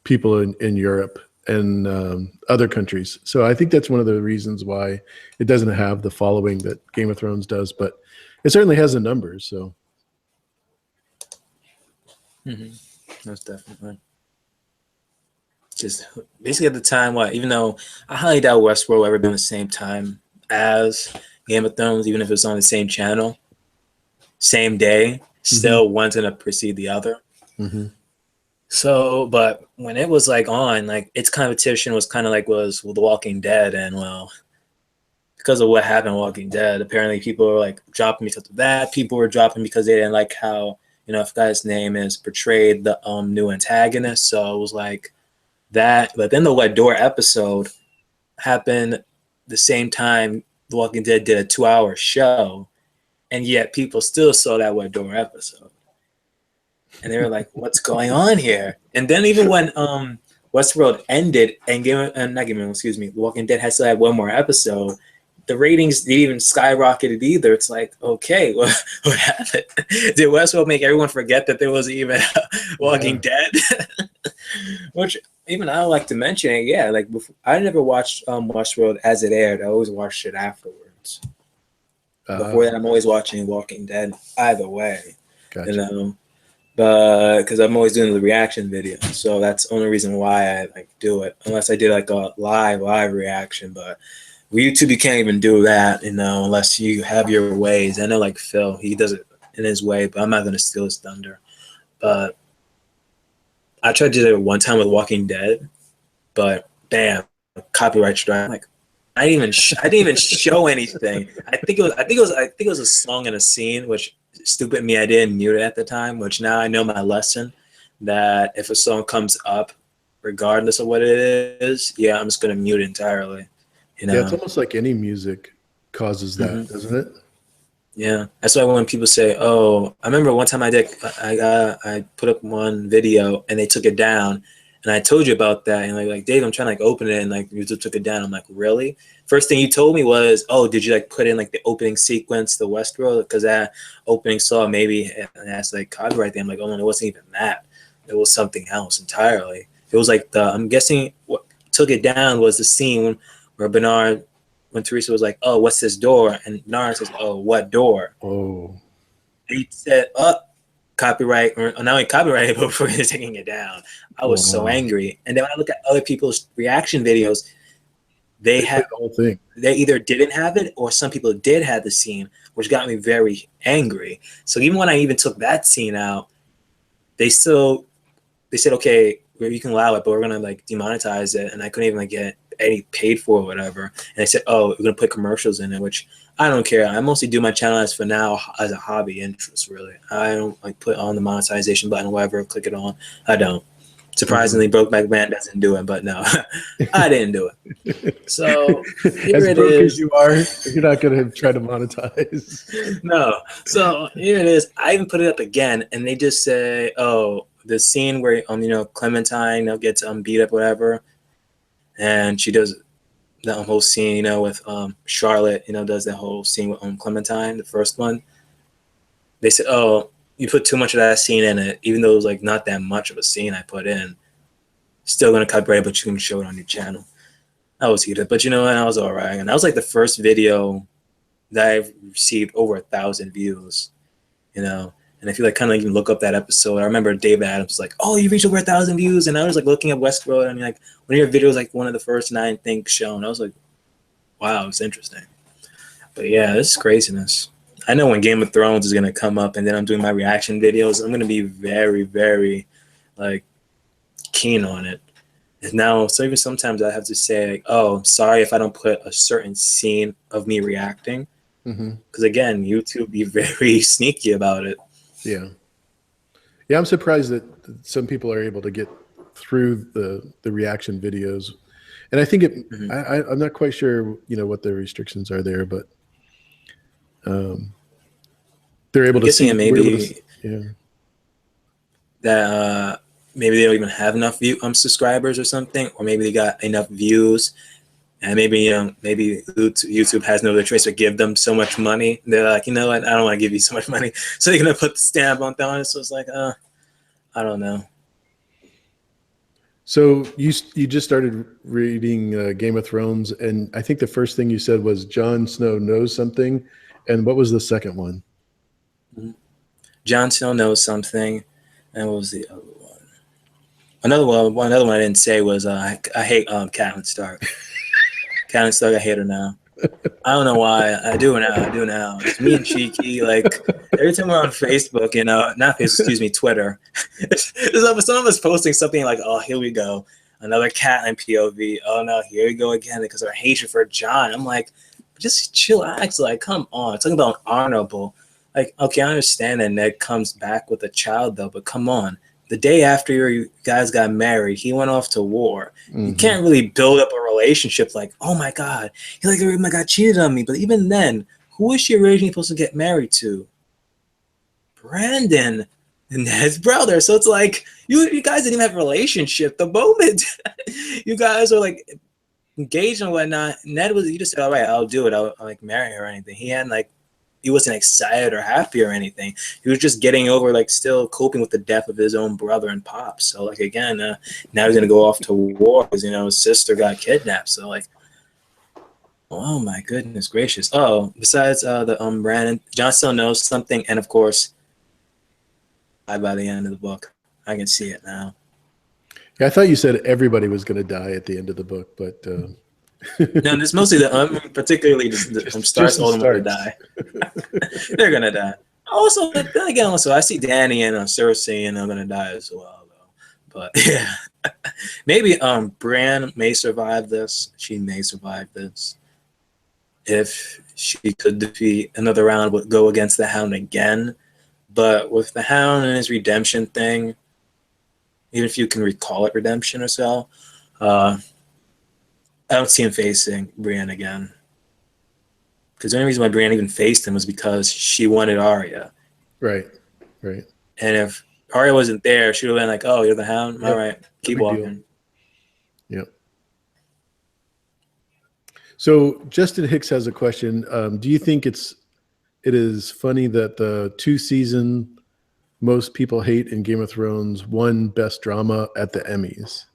people in Europe and other countries. So I think that's one of the reasons why it doesn't have the following that Game of Thrones does, but it certainly has the numbers. So. Most definitely. Just basically at the time, even though I highly doubt Westworld will ever be on the same time as Game of Thrones, even if it's on the same channel, same day, still one's gonna precede the other. So, but when it was on, its competition was kind of was The Walking Dead, and because of what happened in Walking Dead, apparently people were dropping because of that. People were dropping because they didn't like how, I forgot his name is, portrayed the new antagonist. So it was that. But then the What Door episode happened the same time The Walking Dead did a 2-hour show, and yet people still saw that What Door episode. And they were like, what's going on here? And then even when Westworld ended and The Walking Dead had still had one more episode, the ratings didn't even skyrocketed either. It's okay, what happened? Did Westworld make everyone forget that there was even Walking Dead? Which even I like to mention it. Yeah, before, I never watched Westworld as it aired. I always watched it afterwards. Before that, I'm always watching Walking Dead either way. Gotcha. But because I'm always doing the reaction video, so that's the only reason why I do it. Unless I did a live reaction, but with YouTube you can't even do that, unless you have your ways. I know Phil, he does it in his way, but I'm not gonna steal his thunder. But I tried to do it one time with Walking Dead, but bam, copyright strike. I didn't even show anything. I think it was a song and a scene, which stupid me, I didn't mute it at the time, which now I know my lesson, that if a song comes up, regardless of what it is, I'm just going to mute it entirely. Yeah, it's almost like any music causes that, doesn't it? Yeah, that's why when people say, "Oh," I remember one time I put up one video and they took it down, and I told you about that, and like Dave, I'm trying to open it, and YouTube took it down. I'm like, really? First thing you told me was, "Oh, did you put in the opening sequence, the Westworld?" Because that opening song maybe and that's copyright thing. I'm like, oh no, it wasn't even that. It was something else entirely. It was I'm guessing what took it down was the scene where Bernard. When Teresa was like, "Oh, what's this door?" and Bernard says, "Oh, what door?" Oh. He said, copyright, or not only copyright, but before taking it down. I was so angry. And then when I look at other people's reaction videos, they had the whole thing. They either didn't have it, or some people did have the scene, which got me very angry. So even when I even took that scene out, they said, "Okay, you can allow it, but we're gonna demonetize it." And I couldn't even get any paid for or whatever. And they said, "Oh, we're gonna put commercials in it," which I don't care. I mostly do my channel as for now as a hobby interest, really. I don't put on the monetization button or whatever, click it on. I don't. Surprisingly, Brokeback Man doesn't do it, but no, I didn't do it. So here as it broke is. As you are, you're not gonna try to monetize. No. So here it is. I even put it up again, and they just say, "Oh, the scene where Clementine gets beat up, whatever," and she does that whole scene, with Charlotte, does that whole scene with Clementine, the first one. They said, "Oh, you put too much of that scene in it," even though it was not that much of a scene I put in. still gonna copyright it, but you can show it on your channel. I was heated, but you know what? I was all right, and that was like the first video that I've received over 1,000 views. You know, and if you like kind of even look up that episode, I remember David Adams was like, "Oh, you reached over 1,000 views," and I was like looking at Westworld, and like one of your videos, like one of the first 9 things shown. I was like, "Wow, it's interesting." But yeah, this is craziness. I know when Game of Thrones is gonna come up, and then I'm doing my reaction videos, I'm gonna be very, very like keen on it. And now, so even sometimes I have to say, like, "Oh, sorry if I don't put a certain scene of me reacting," because again, YouTube be very sneaky about it. Yeah. Yeah, I'm surprised that some people are able to get through the reaction videos, and I think it. I'm not quite sure, what the restrictions are there, but they're able I'm to guessing see. it may be yeah. that maybe they don't even have enough subscribers or something, or maybe they got enough views, and maybe maybe YouTube has no other choice but give them so much money. They're like, you know what, I don't want to give you so much money, so they're gonna put the stamp on it. So it's like, I don't know. So you just started reading Game of Thrones, and I think the first thing you said was Jon Snow knows something, and what was the second one? Jon Snow knows something, and what was the other one? Another one I didn't say was I hate Catelyn Stark. Catelyn Stark, I hate her now. I don't know why. I do now. It's me and Cheeky. Like every time we're on Facebook, not Facebook, excuse me, Twitter. Someone was posting something like, "Oh, here we go, another Catelyn POV. Oh no, here we go again," because of our hatred for Jon. I'm like, just chillax. Like, come on. Talking about honorable. Like, okay, I understand that Ned comes back with a child though, but come on. The day after you guys got married, he went off to war. You can't really build up a relationship like, oh my God, oh my God, cheated on me. But even then, who was she originally supposed to get married to? Brandon, Ned's brother. So it's like, you guys didn't even have a relationship. The moment you guys are like engaged and whatnot, you just said, all right, I'll do it. I'll like marry her or anything. He wasn't excited or happy or anything. He was just getting over, like, still coping with the death of his own brother and pops. So, like, again, now he's going to go off to war because, his sister got kidnapped. So, like, oh, my goodness gracious. Oh, besides Brandon, Jon Snow knows something. And, of course, by the end of the book, I can see it now. Yeah, I thought you said everybody was going to die at the end of the book, but... No, it's mostly particularly the Starks ultimately die. They're gonna die. Also, then again, I see Dany and Cersei, and they're gonna die as well, though. But yeah, maybe Bran may survive this. She may survive this if she could defeat another round. Would go against the Hound again, but with the Hound and his redemption thing, even if you can recall it redemption or so. I don't see him facing Brienne again. Because the only reason why Brienne even faced him was because she wanted Arya. Right. And if Arya wasn't there, she would have been like, oh, you're the Hound? Yep. All right, keep walking. Yep. So Justin Hicks has a question. Do you think it is funny that the 2-season most people hate in Game of Thrones won Best Drama at the Emmys?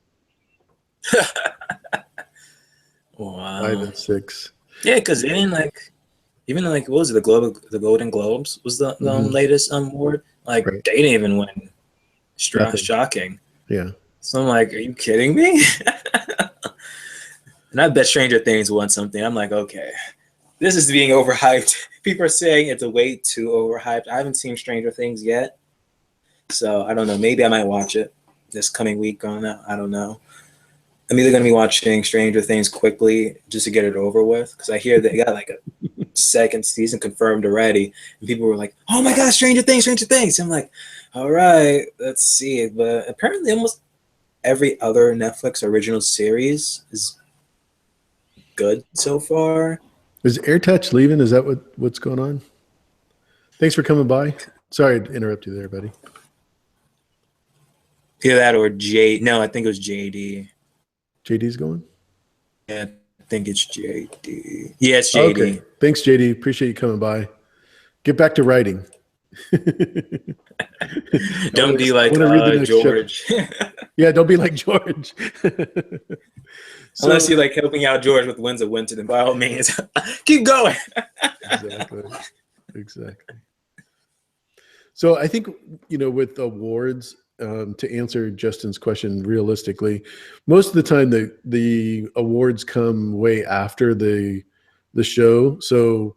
Wow. 5 and 6. Yeah, because they didn't what was it, the Golden Globes was the latest award? Like they didn't even win. Shocking. Yeah. So I'm like, are you kidding me? And I bet Stranger Things won something. I'm like, okay, this is being overhyped. People are saying it's way too overhyped. I haven't seen Stranger Things yet, so I don't know. Maybe I might watch it this coming week on that. I don't know. I'm either going to be watching Stranger Things quickly just to get it over with, because I hear they got like a second season confirmed already, and people were like, oh my God, Stranger Things. I'm like, all right, let's see it. But apparently almost every other Netflix original series is good so far. Is AirTouch leaving? Is that what's going on? Thanks for coming by. Sorry to interrupt you there, buddy. Either that or no, I think it was JD. JD's going? Yeah, I think it's JD. Yeah, it's JD. Okay. Thanks, JD. Appreciate you coming by. Get back to writing. Don't be like I wanna read the next George. Yeah, don't be like George. Unless you're like helping out George with Winds of Winter, then by all means, keep going. Exactly. Exactly. So I think, with awards, to answer Justin's question realistically, most of the time the awards come way after the show. So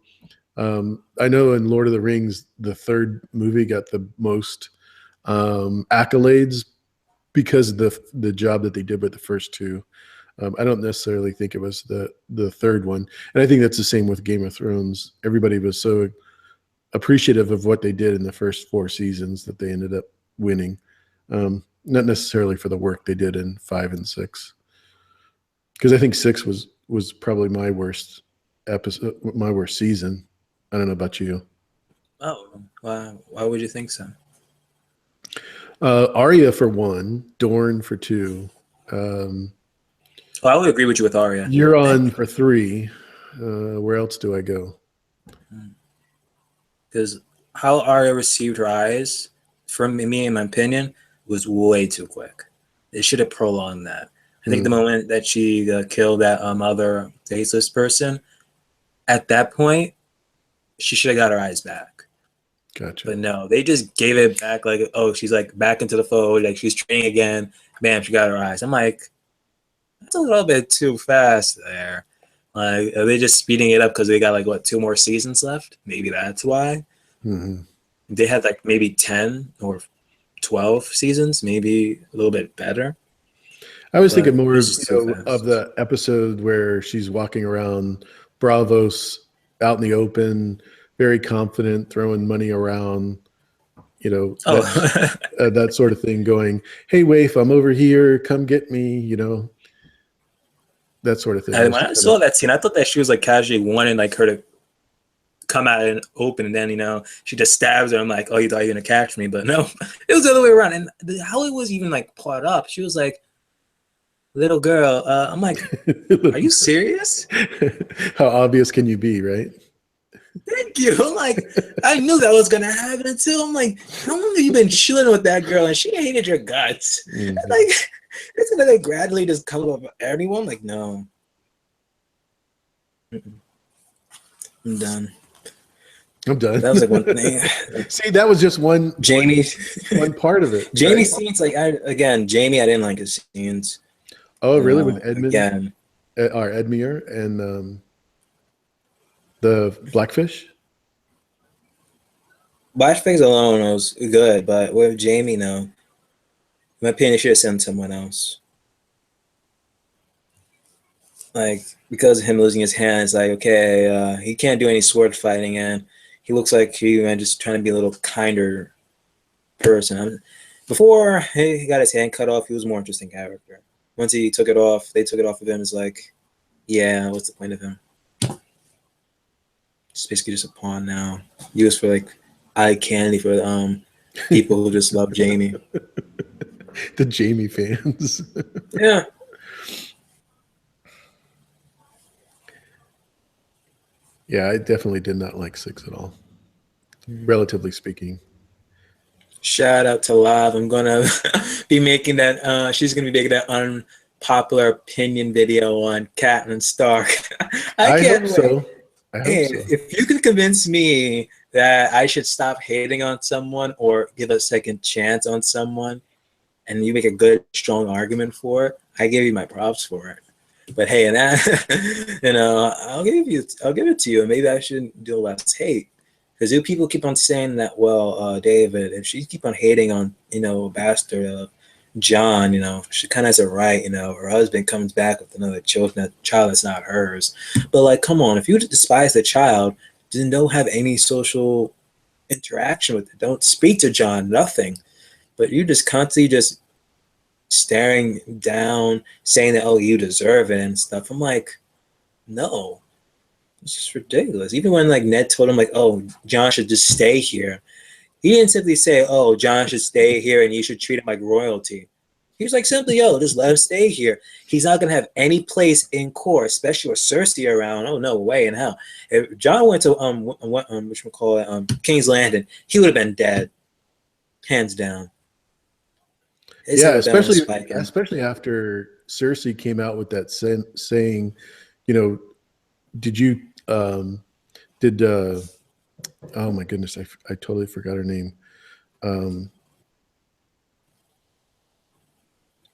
I know in Lord of the Rings, the third movie got the most accolades because of the job that they did with the first two. I don't necessarily think it was the third one, and I think that's the same with Game of Thrones. Everybody was so appreciative of what they did in the first 4 seasons that they ended up winning. Not necessarily for the work they did in 5 and 6, because I think 6 was probably my worst episode, my worst season. I don't know about you. Oh, why would you think so? Arya for 1, Dorne for 2. I would agree with you with Arya. You're on for 3. Where else do I go? Because how Arya received her eyes, from me, in my opinion, was way too quick. They should have prolonged that. I think the moment that she killed that other faceless person, at that point, she should have got her eyes back. Gotcha. But no, they just gave it back like, oh, she's like back into the fold, like she's training again. Bam, she got her eyes. I'm like, that's a little bit too fast there. Like, are they just speeding it up because they got like what 2 more seasons left? Maybe that's why. Mm-hmm. They had like maybe 10 or 12 seasons, maybe a little bit better. I was thinking more of the episode where she's walking around Bravos out in the open, very confident, throwing money around, that sort of thing, going, "Hey, Waif, I'm over here. Come get me," that sort of thing. And when I saw that scene, I thought that she was like casually wanting like her to come out and open, and then she just stabs her. I'm like, oh, you thought you were gonna catch me, but no, it was the other way around. And how it was even like plot up, she was like, little girl. I'm like, are you serious? How obvious can you be, right? Thank you. I'm like, I knew that was gonna happen until I'm like, how long have you been chilling with that girl and she hated your guts? Mm-hmm. Like, it's gonna like gradually just come up everyone. Like, no. I'm done. That was like one thing. See, that was just one part of it. Jamie's scenes, like Jamie, I didn't like his scenes. Oh, really? With Edmund? Again. Or Edmure and the Blackfish? Blackfish alone was good, but with Jamie, no. In my opinion, they should have sent someone else. Like, because of him losing his hands, like, okay, he can't do any sword fighting, and he looks like he just trying to be a little kinder person. Before he got his hand cut off, he was a more interesting character. Once he took it off, they took it off of him. It's like, yeah, what's the point of him? It's basically just a pawn now, used for like eye candy for people who just love Jamie. The Jamie fans. Yeah. Yeah, I definitely did not like 6 at all, relatively speaking. Shout out to Live. I'm gonna be making that. She's gonna be making that unpopular opinion video on Catelyn Stark. I hope so. If you can convince me that I should stop hating on someone or give a second chance on someone, and you make a good, strong argument for it, I give you my props for it. But hey, and that, I'll give it to you, and maybe I shouldn't do less hate. Because if people keep on saying that, well, David, if she keep on hating on, a bastard John, she kind of has a right, her husband comes back with another child that's not hers. But like, come on, if you despise the child, then don't have any social interaction with it. Don't speak to John, nothing. But you just constantly just staring down, saying that, oh, you deserve it and stuff. I'm like, no. It's just ridiculous. Even when like Ned told him like, oh, John should just stay here. He didn't simply say, oh, John should stay here and you should treat him like royalty. He was like, simply, just let him stay here. He's not going to have any place in court, especially with Cersei around. Oh, no way in hell. If John went to King's Landing, he would have been dead. hands down. His Yeah, have been on spike. And especially after Cersei came out with that saying, you know, did you did oh my goodness, I totally forgot her name.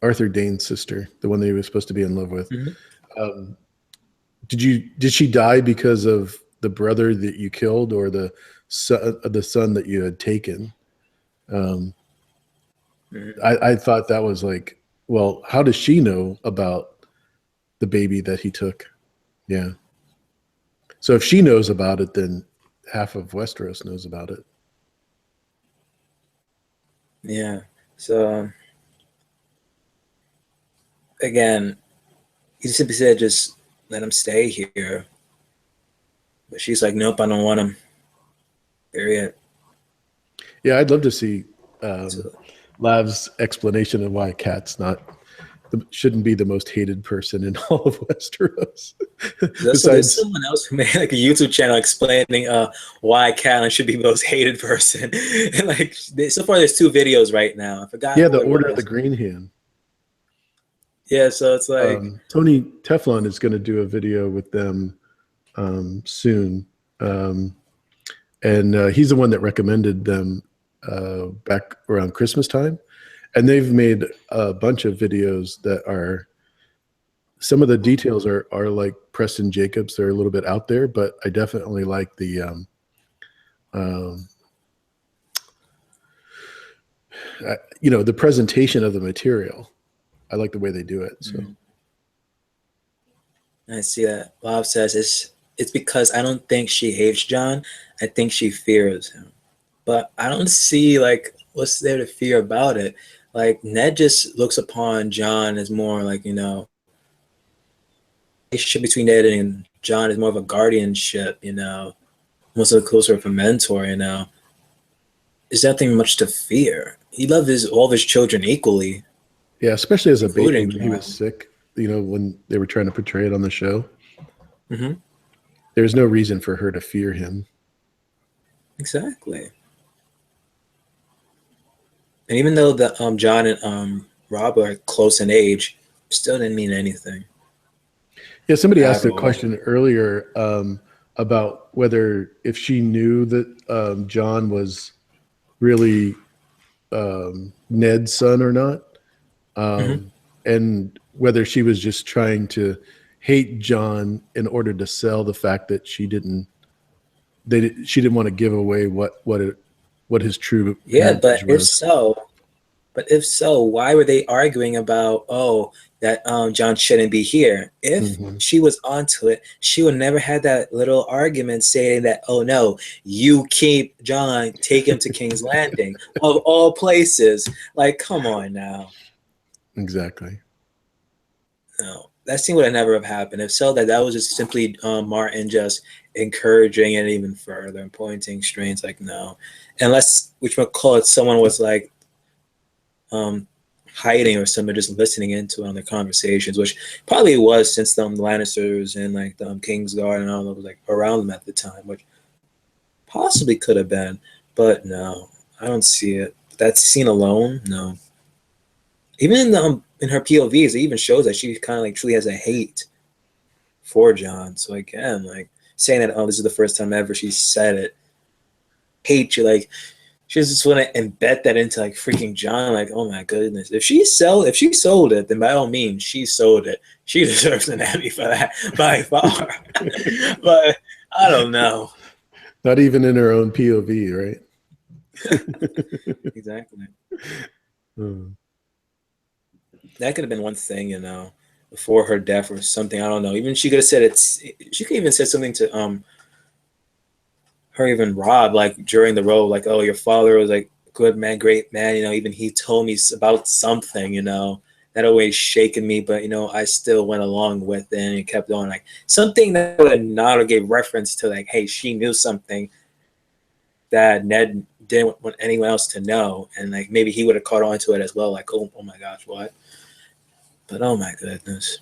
Arthur Dane's sister, the one that he was supposed to be in love with. Um, did she die because of the brother that you killed, or the son that you had taken? I thought that was like, well, how does she know about the baby that he took? Yeah. So if she knows about it, then half of Westeros knows about it. yeah. So again, he simply said, just let him stay here. But she's like, nope, I don't want him. Period. Yeah, I'd love to see So Lav's explanation of why Kat's shouldn't be the most hated person in all of Westeros. there's Besides, someone else who made like a YouTube channel explaining why Catelyn should be the most hated person. And like so far, there's 2 videos right now. I forgot yeah, who the it Order of was. the Green Hand. Yeah, so it's like Tony Teflon is going to do a video with them soon, and he's the one that recommended them back around Christmas time, and they've made a bunch of videos that are, some of the details are like Preston Jacobs. They're a little bit out there, but I definitely like the the presentation of the material. I like the way they do it. So I see that Bob says it's because I don't think she hates John. I think she fears him. But I don't see like what's there to fear about it. Like Ned just looks upon John as more like, relationship between Ned and John is more of a guardianship, almost a closer of a mentor, There's nothing much to fear. He loved all of his children equally. yeah, especially as a baby Including when he was sick, when they were trying to portray it on the show. Mm-hmm. There's no reason for her to fear him. Exactly. And even though the John and Rob are close in age, still didn't mean anything. Yeah, somebody At asked a all. question earlier about whether if she knew that John was really Ned's son or not, and whether she was just trying to hate John in order to sell the fact that she didn't want to give away what his true But heritage was. if so, why were they arguing about that John shouldn't be here? If she was onto it, she would never had that little argument saying that, oh no, you keep John, take him to King's Landing of all places. Like, come on now. Exactly. No, that scene would have never have happened. If so, that was just simply Martin just encouraging it even further and pointing strings. Like, no, unless which would call it someone was like hiding or someone just listening into it on their conversations, which probably was since the Lannisters and like the Kingsguard and all that was like around them at the time, which possibly could have been, but no, I don't see it. That scene alone, no. Even in her POVs, it even shows that she kind of like truly has a hate for John. So again, like saying that, oh, this is the first time ever she said it. Hate you, like she just want to embed that into like freaking John. Like, oh my goodness, if she sold it, then by all means, she sold it. She deserves an Emmy for that by far. But I don't know. Not even in her own POV, right? Exactly. That could have been one thing, before her death or something. I don't know. Even she could have said she could even said something to her, even Rob, like during the role, like, oh, your father was like good man, great man, even he told me about something, that always shaken me, but I still went along with it and kept on, like something that would not have gave reference to like, hey, she knew something that Ned didn't want anyone else to know, and like maybe he would have caught on to it as well, like, oh my gosh, what? But oh my goodness.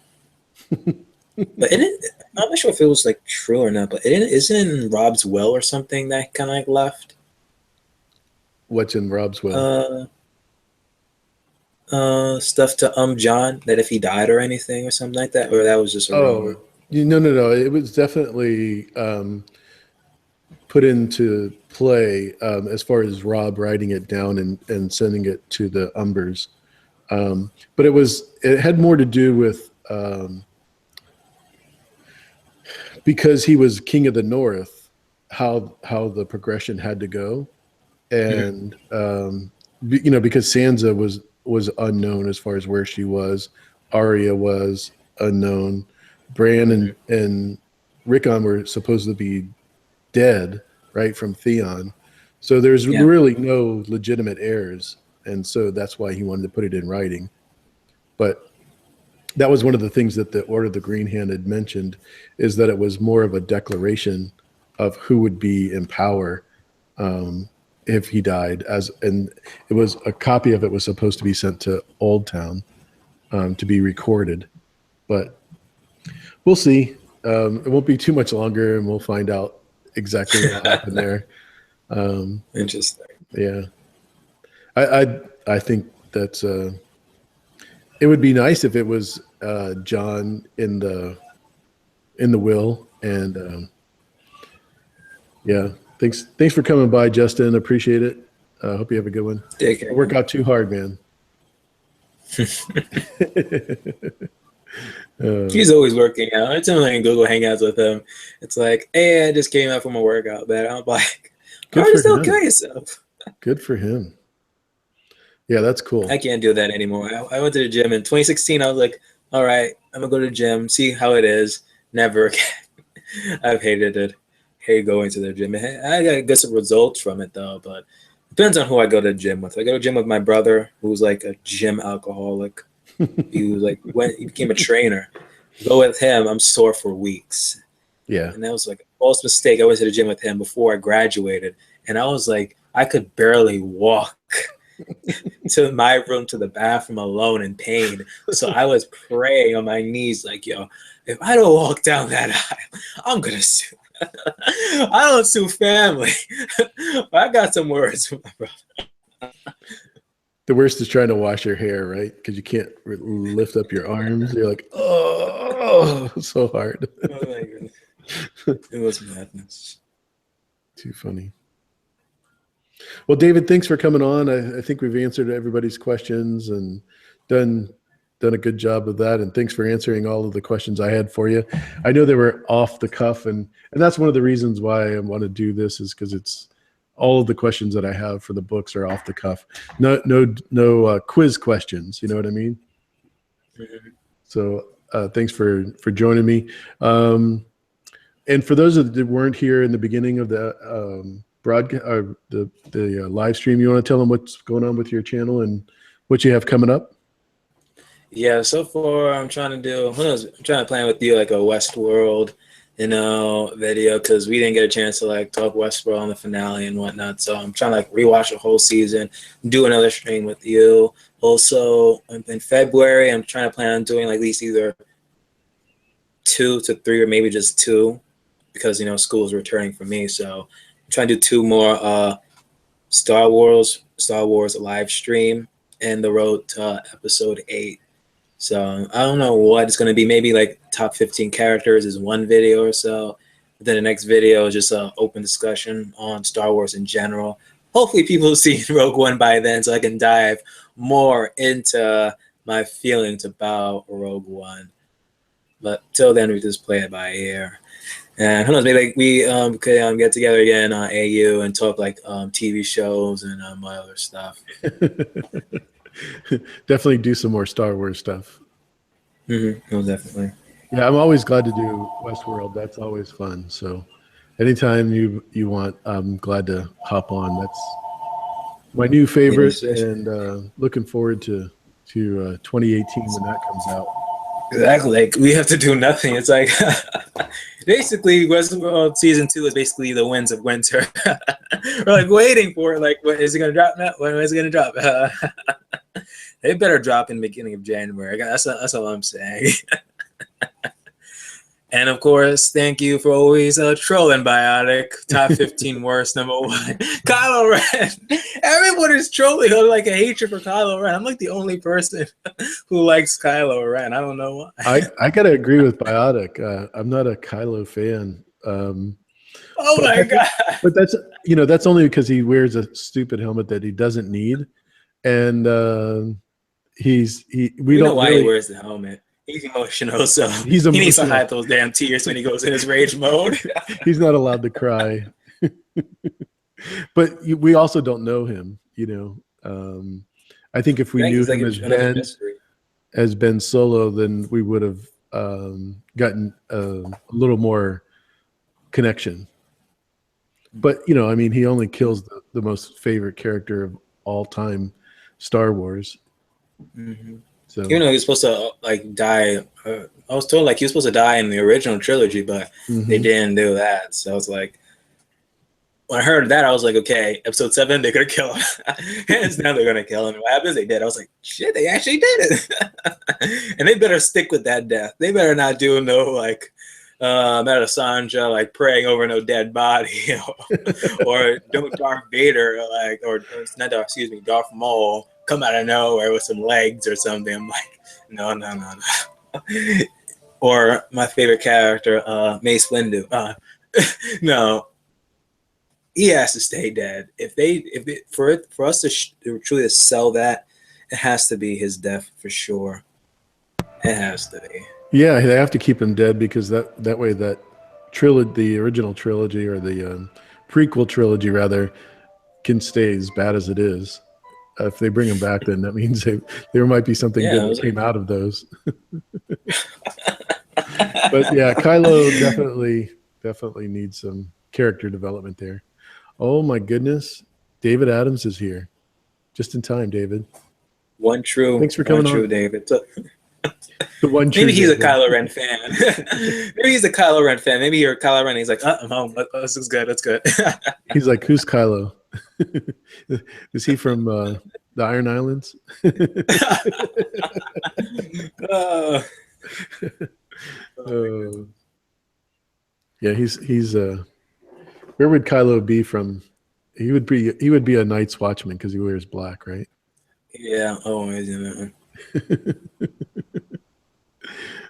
But I'm not sure if it was like true or not, but isn't Rob's will or something that kind of like left? What's in Rob's will? Stuff to John, that if he died or anything or something like that, or that was just a rumor. No. It was definitely put into play as far as Rob writing it down and sending it to the Umbers. But it had more to do with because he was king of the North, how the progression had to go, and because Sansa was unknown as far as where she was, Arya was unknown, Bran and Rickon were supposed to be dead, right, from Theon. So there's really no legitimate heirs, and so that's why he wanted to put it in writing. But that was one of the things that the Order of the Green Hand had mentioned, is that it was more of a declaration of who would be in power if he died. And it was a copy of it was supposed to be sent to Old Town to be recorded, but we'll see. It won't be too much longer, and we'll find out exactly what happened there. Interesting. Yeah, I think that's it would be nice if it was John in the will, and yeah. Thanks for coming by, Justin. Appreciate it. Hope you have a good one. Take care. Don't work out too hard, man. He's always working out. I tell him like in Google Hangouts with him. It's like, hey, I just came out from a workout, man. I'm like, how are you still kill yourself? Good for him. Yeah, that's cool. I can't do that anymore. I went to the gym in 2016. I was like, all right, I'm gonna go to the gym, see how it is. Never again. I've hated it. Hate going to the gym. I got good results from it though, but it depends on who I go to the gym with. I go to the gym with my brother, who's like a gym alcoholic. He was like, when he became a trainer. Go with him, I'm sore for weeks. Yeah. And that was like a false mistake. I went to the gym with him before I graduated, and I was like, I could barely walk to my room to the bathroom alone in pain. So I was praying on my knees, like, yo, if I don't walk down that aisle, I'm gonna sue. I don't sue family. But I got some words from my brother. The worst is trying to wash your hair, right? Because you can't lift up your arms. You're like, oh, so hard. Oh my goodness. It was madness. Too funny. Well, David, thanks for coming on. I think we've answered everybody's questions and done a good job of that. And thanks for answering all of the questions I had for you. I know they were off the cuff, and that's one of the reasons why I want to do this, is because it's all of the questions that I have for the books are off the cuff. No quiz questions. You know what I mean? Mm-hmm. So thanks for joining me. And for those that weren't here in the beginning of the broadcast, the live stream, you want to tell them what's going on with your channel and what you have coming up? Yeah, so far I'm trying to plan with you like a Westworld, video, because we didn't get a chance to like talk Westworld on the finale and whatnot. So I'm trying to like rewatch the whole season, do another stream with you. Also in February, I'm trying to plan on doing like at least either 2 to 3 or maybe just 2, because school's returning for me. So I'm trying to do 2 more Star Wars live stream and the road to episode 8. So I don't know what it's going to be. Maybe like top 15 characters is one video or so. But then the next video is just an open discussion on Star Wars in general. Hopefully people have seen Rogue One by then, so I can dive more into my feelings about Rogue One. But till then, we just play it by ear. And who knows, maybe like we could get together again on AU and talk like TV shows and other stuff. Definitely do some more Star Wars stuff. Mm-hmm. Oh, definitely. Yeah, I'm always glad to do Westworld. That's always fun. So anytime you want, I'm glad to hop on. That's my new favorite, and looking forward to 2018 when that comes out. Exactly. Like we have to do nothing. It's like basically Westworld season 2 is basically the Winds of Winter. We're like waiting for it. Like, when is it gonna drop now? When is it gonna drop? They better drop in the beginning of January. That's all I'm saying. And of course, thank you for always trolling Biotic. Top 15 worst, trolling Biotic. Top 15 worst, number 1. Kylo Ren. Everyone is trolling. I'm like a hatred for Kylo Ren. I'm like the only person who likes Kylo Ren. I don't know why. I gotta agree with Biotic. I'm not a Kylo fan. Oh my God. But that's only because he wears a stupid helmet that he doesn't need, and we know don't why really, he wears the helmet. He's emotional, so he's he needs to emotional. hide those damn tears when he goes in his rage mode. He's not allowed to cry. But we also don't know him, I think if we knew him as Ben Solo, then we would have gotten a little more connection. But he only kills the most favorite character of all time, Star Wars. Mm-hmm. So even though he was supposed to die, I was told he was supposed to die in the original trilogy, but they didn't do that. So I was like, when I heard that, I was like, okay, episode 7, they're gonna kill him. Hands down, they're gonna kill him. What happens? They did. I was like, shit, they actually did it. And they better stick with that death. They better not do no Melisandre praying over no dead body, or don't Darth Vader or not Darth, Darth Maul come out of nowhere with some legs or something. I'm like, no. Or my favorite character, Mace Windu. No, he has to stay dead. For us to truly sell that, it has to be his death for sure. It has to be. Yeah, they have to keep him dead because that way that the original trilogy or the prequel trilogy rather, can stay as bad as it is. If they bring him back, then that means there might be something good that came out of those. But yeah, Kylo definitely needs some character development there. Oh my goodness, David Adams is here, just in time, David. Thanks for coming on, David. The one true Maybe he's David. a Kylo Ren fan. Maybe he's a Kylo Ren fan. Maybe you're a Kylo Ren. He's like, I'm home. This is good. That's good. He's like, who's Kylo? Is he from the Iron Islands? Yeah, he's where would Kylo be from? He would be a Night's Watchman because he wears black, right? Yeah, always.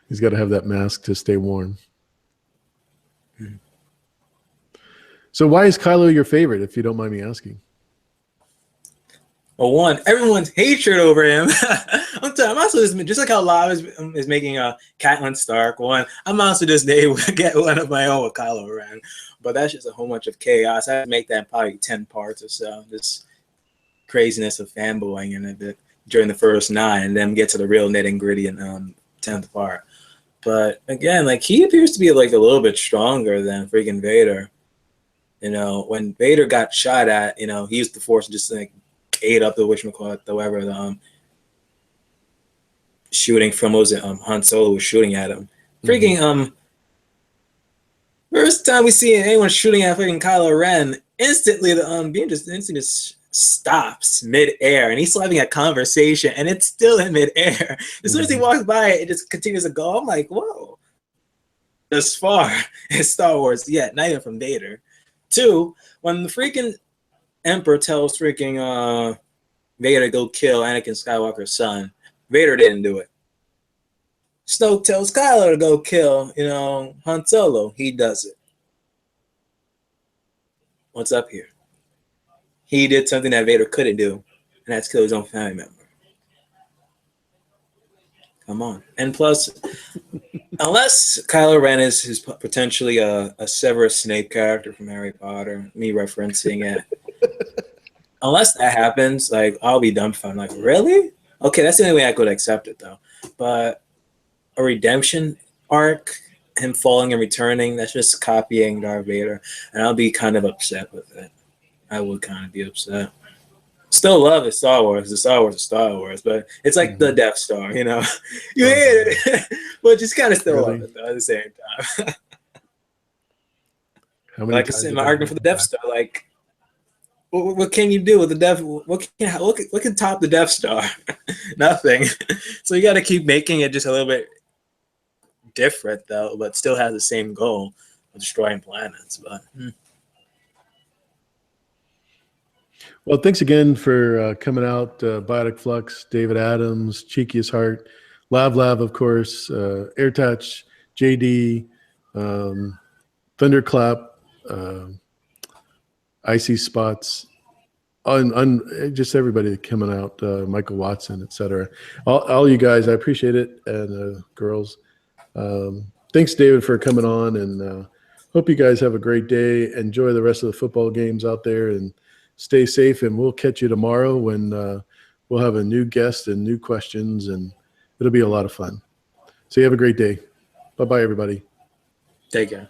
He's got to have that mask to stay warm. So why is Kylo your favorite, if you don't mind me asking? Well, one, everyone's hatred over him. I'm also just like how Lava is making a Catelyn Stark one. I'm also just get one of my own with Kylo Ren, but that's just a whole bunch of chaos. I make that probably 10 parts or so. Just craziness of fanboying in it during the first 9, and then get to the real nitty gritty in 10th part. But again, he appears to be a little bit stronger than freaking Vader. When Vader got shot at, he used the Force to just ate up the shooting from Han Solo was shooting at him. Freaking first time we see anyone shooting at freaking Kylo Ren, instantly the beam just instantly stops mid-air, and he's still having a conversation, and it's still in mid-air. As soon as he walks by, it just continues to go. I'm like, whoa. As far as Star Wars, not even from Vader. 2, when the freaking Emperor tells freaking Vader to go kill Anakin Skywalker's son, Vader didn't do it. Snoke tells Kylo to go kill, Han Solo. He does it. What's up here? He did something that Vader couldn't do, and that's kill his own family member. Come on. And plus, unless Kylo Ren is potentially a Severus Snape character from Harry Potter, me referencing it, unless that happens, I'll be dumbfounded. Really? Okay, that's the only way I could accept it, though. But a redemption arc, him falling and returning, that's just copying Darth Vader, and I'll be kind of upset with it. I would kind of be upset. Still love it, Star Wars. The Star Wars is Star Wars, but it's like the Death Star, you hate it, but just kind of still love it though, at the same time. Like I said, my argument for the Death Star, what can you do with the Death? What can top the Death Star? Nothing. So you got to keep making it just a little bit different though, but still has the same goal of destroying planets. But Well, thanks again for coming out, Biotic Flux, David Adams, Cheeky as Heart, Lav, of course, AirTouch, JD, Thunderclap, Icy Spots, just everybody coming out, Michael Watson, etc. All you guys, I appreciate it, and girls. Thanks, David, for coming on, and hope you guys have a great day. Enjoy the rest of the football games out there, and stay safe. And we'll catch you tomorrow when we'll have a new guest and new questions, and it'll be a lot of fun. So you have a great day. Bye-bye, everybody. take care.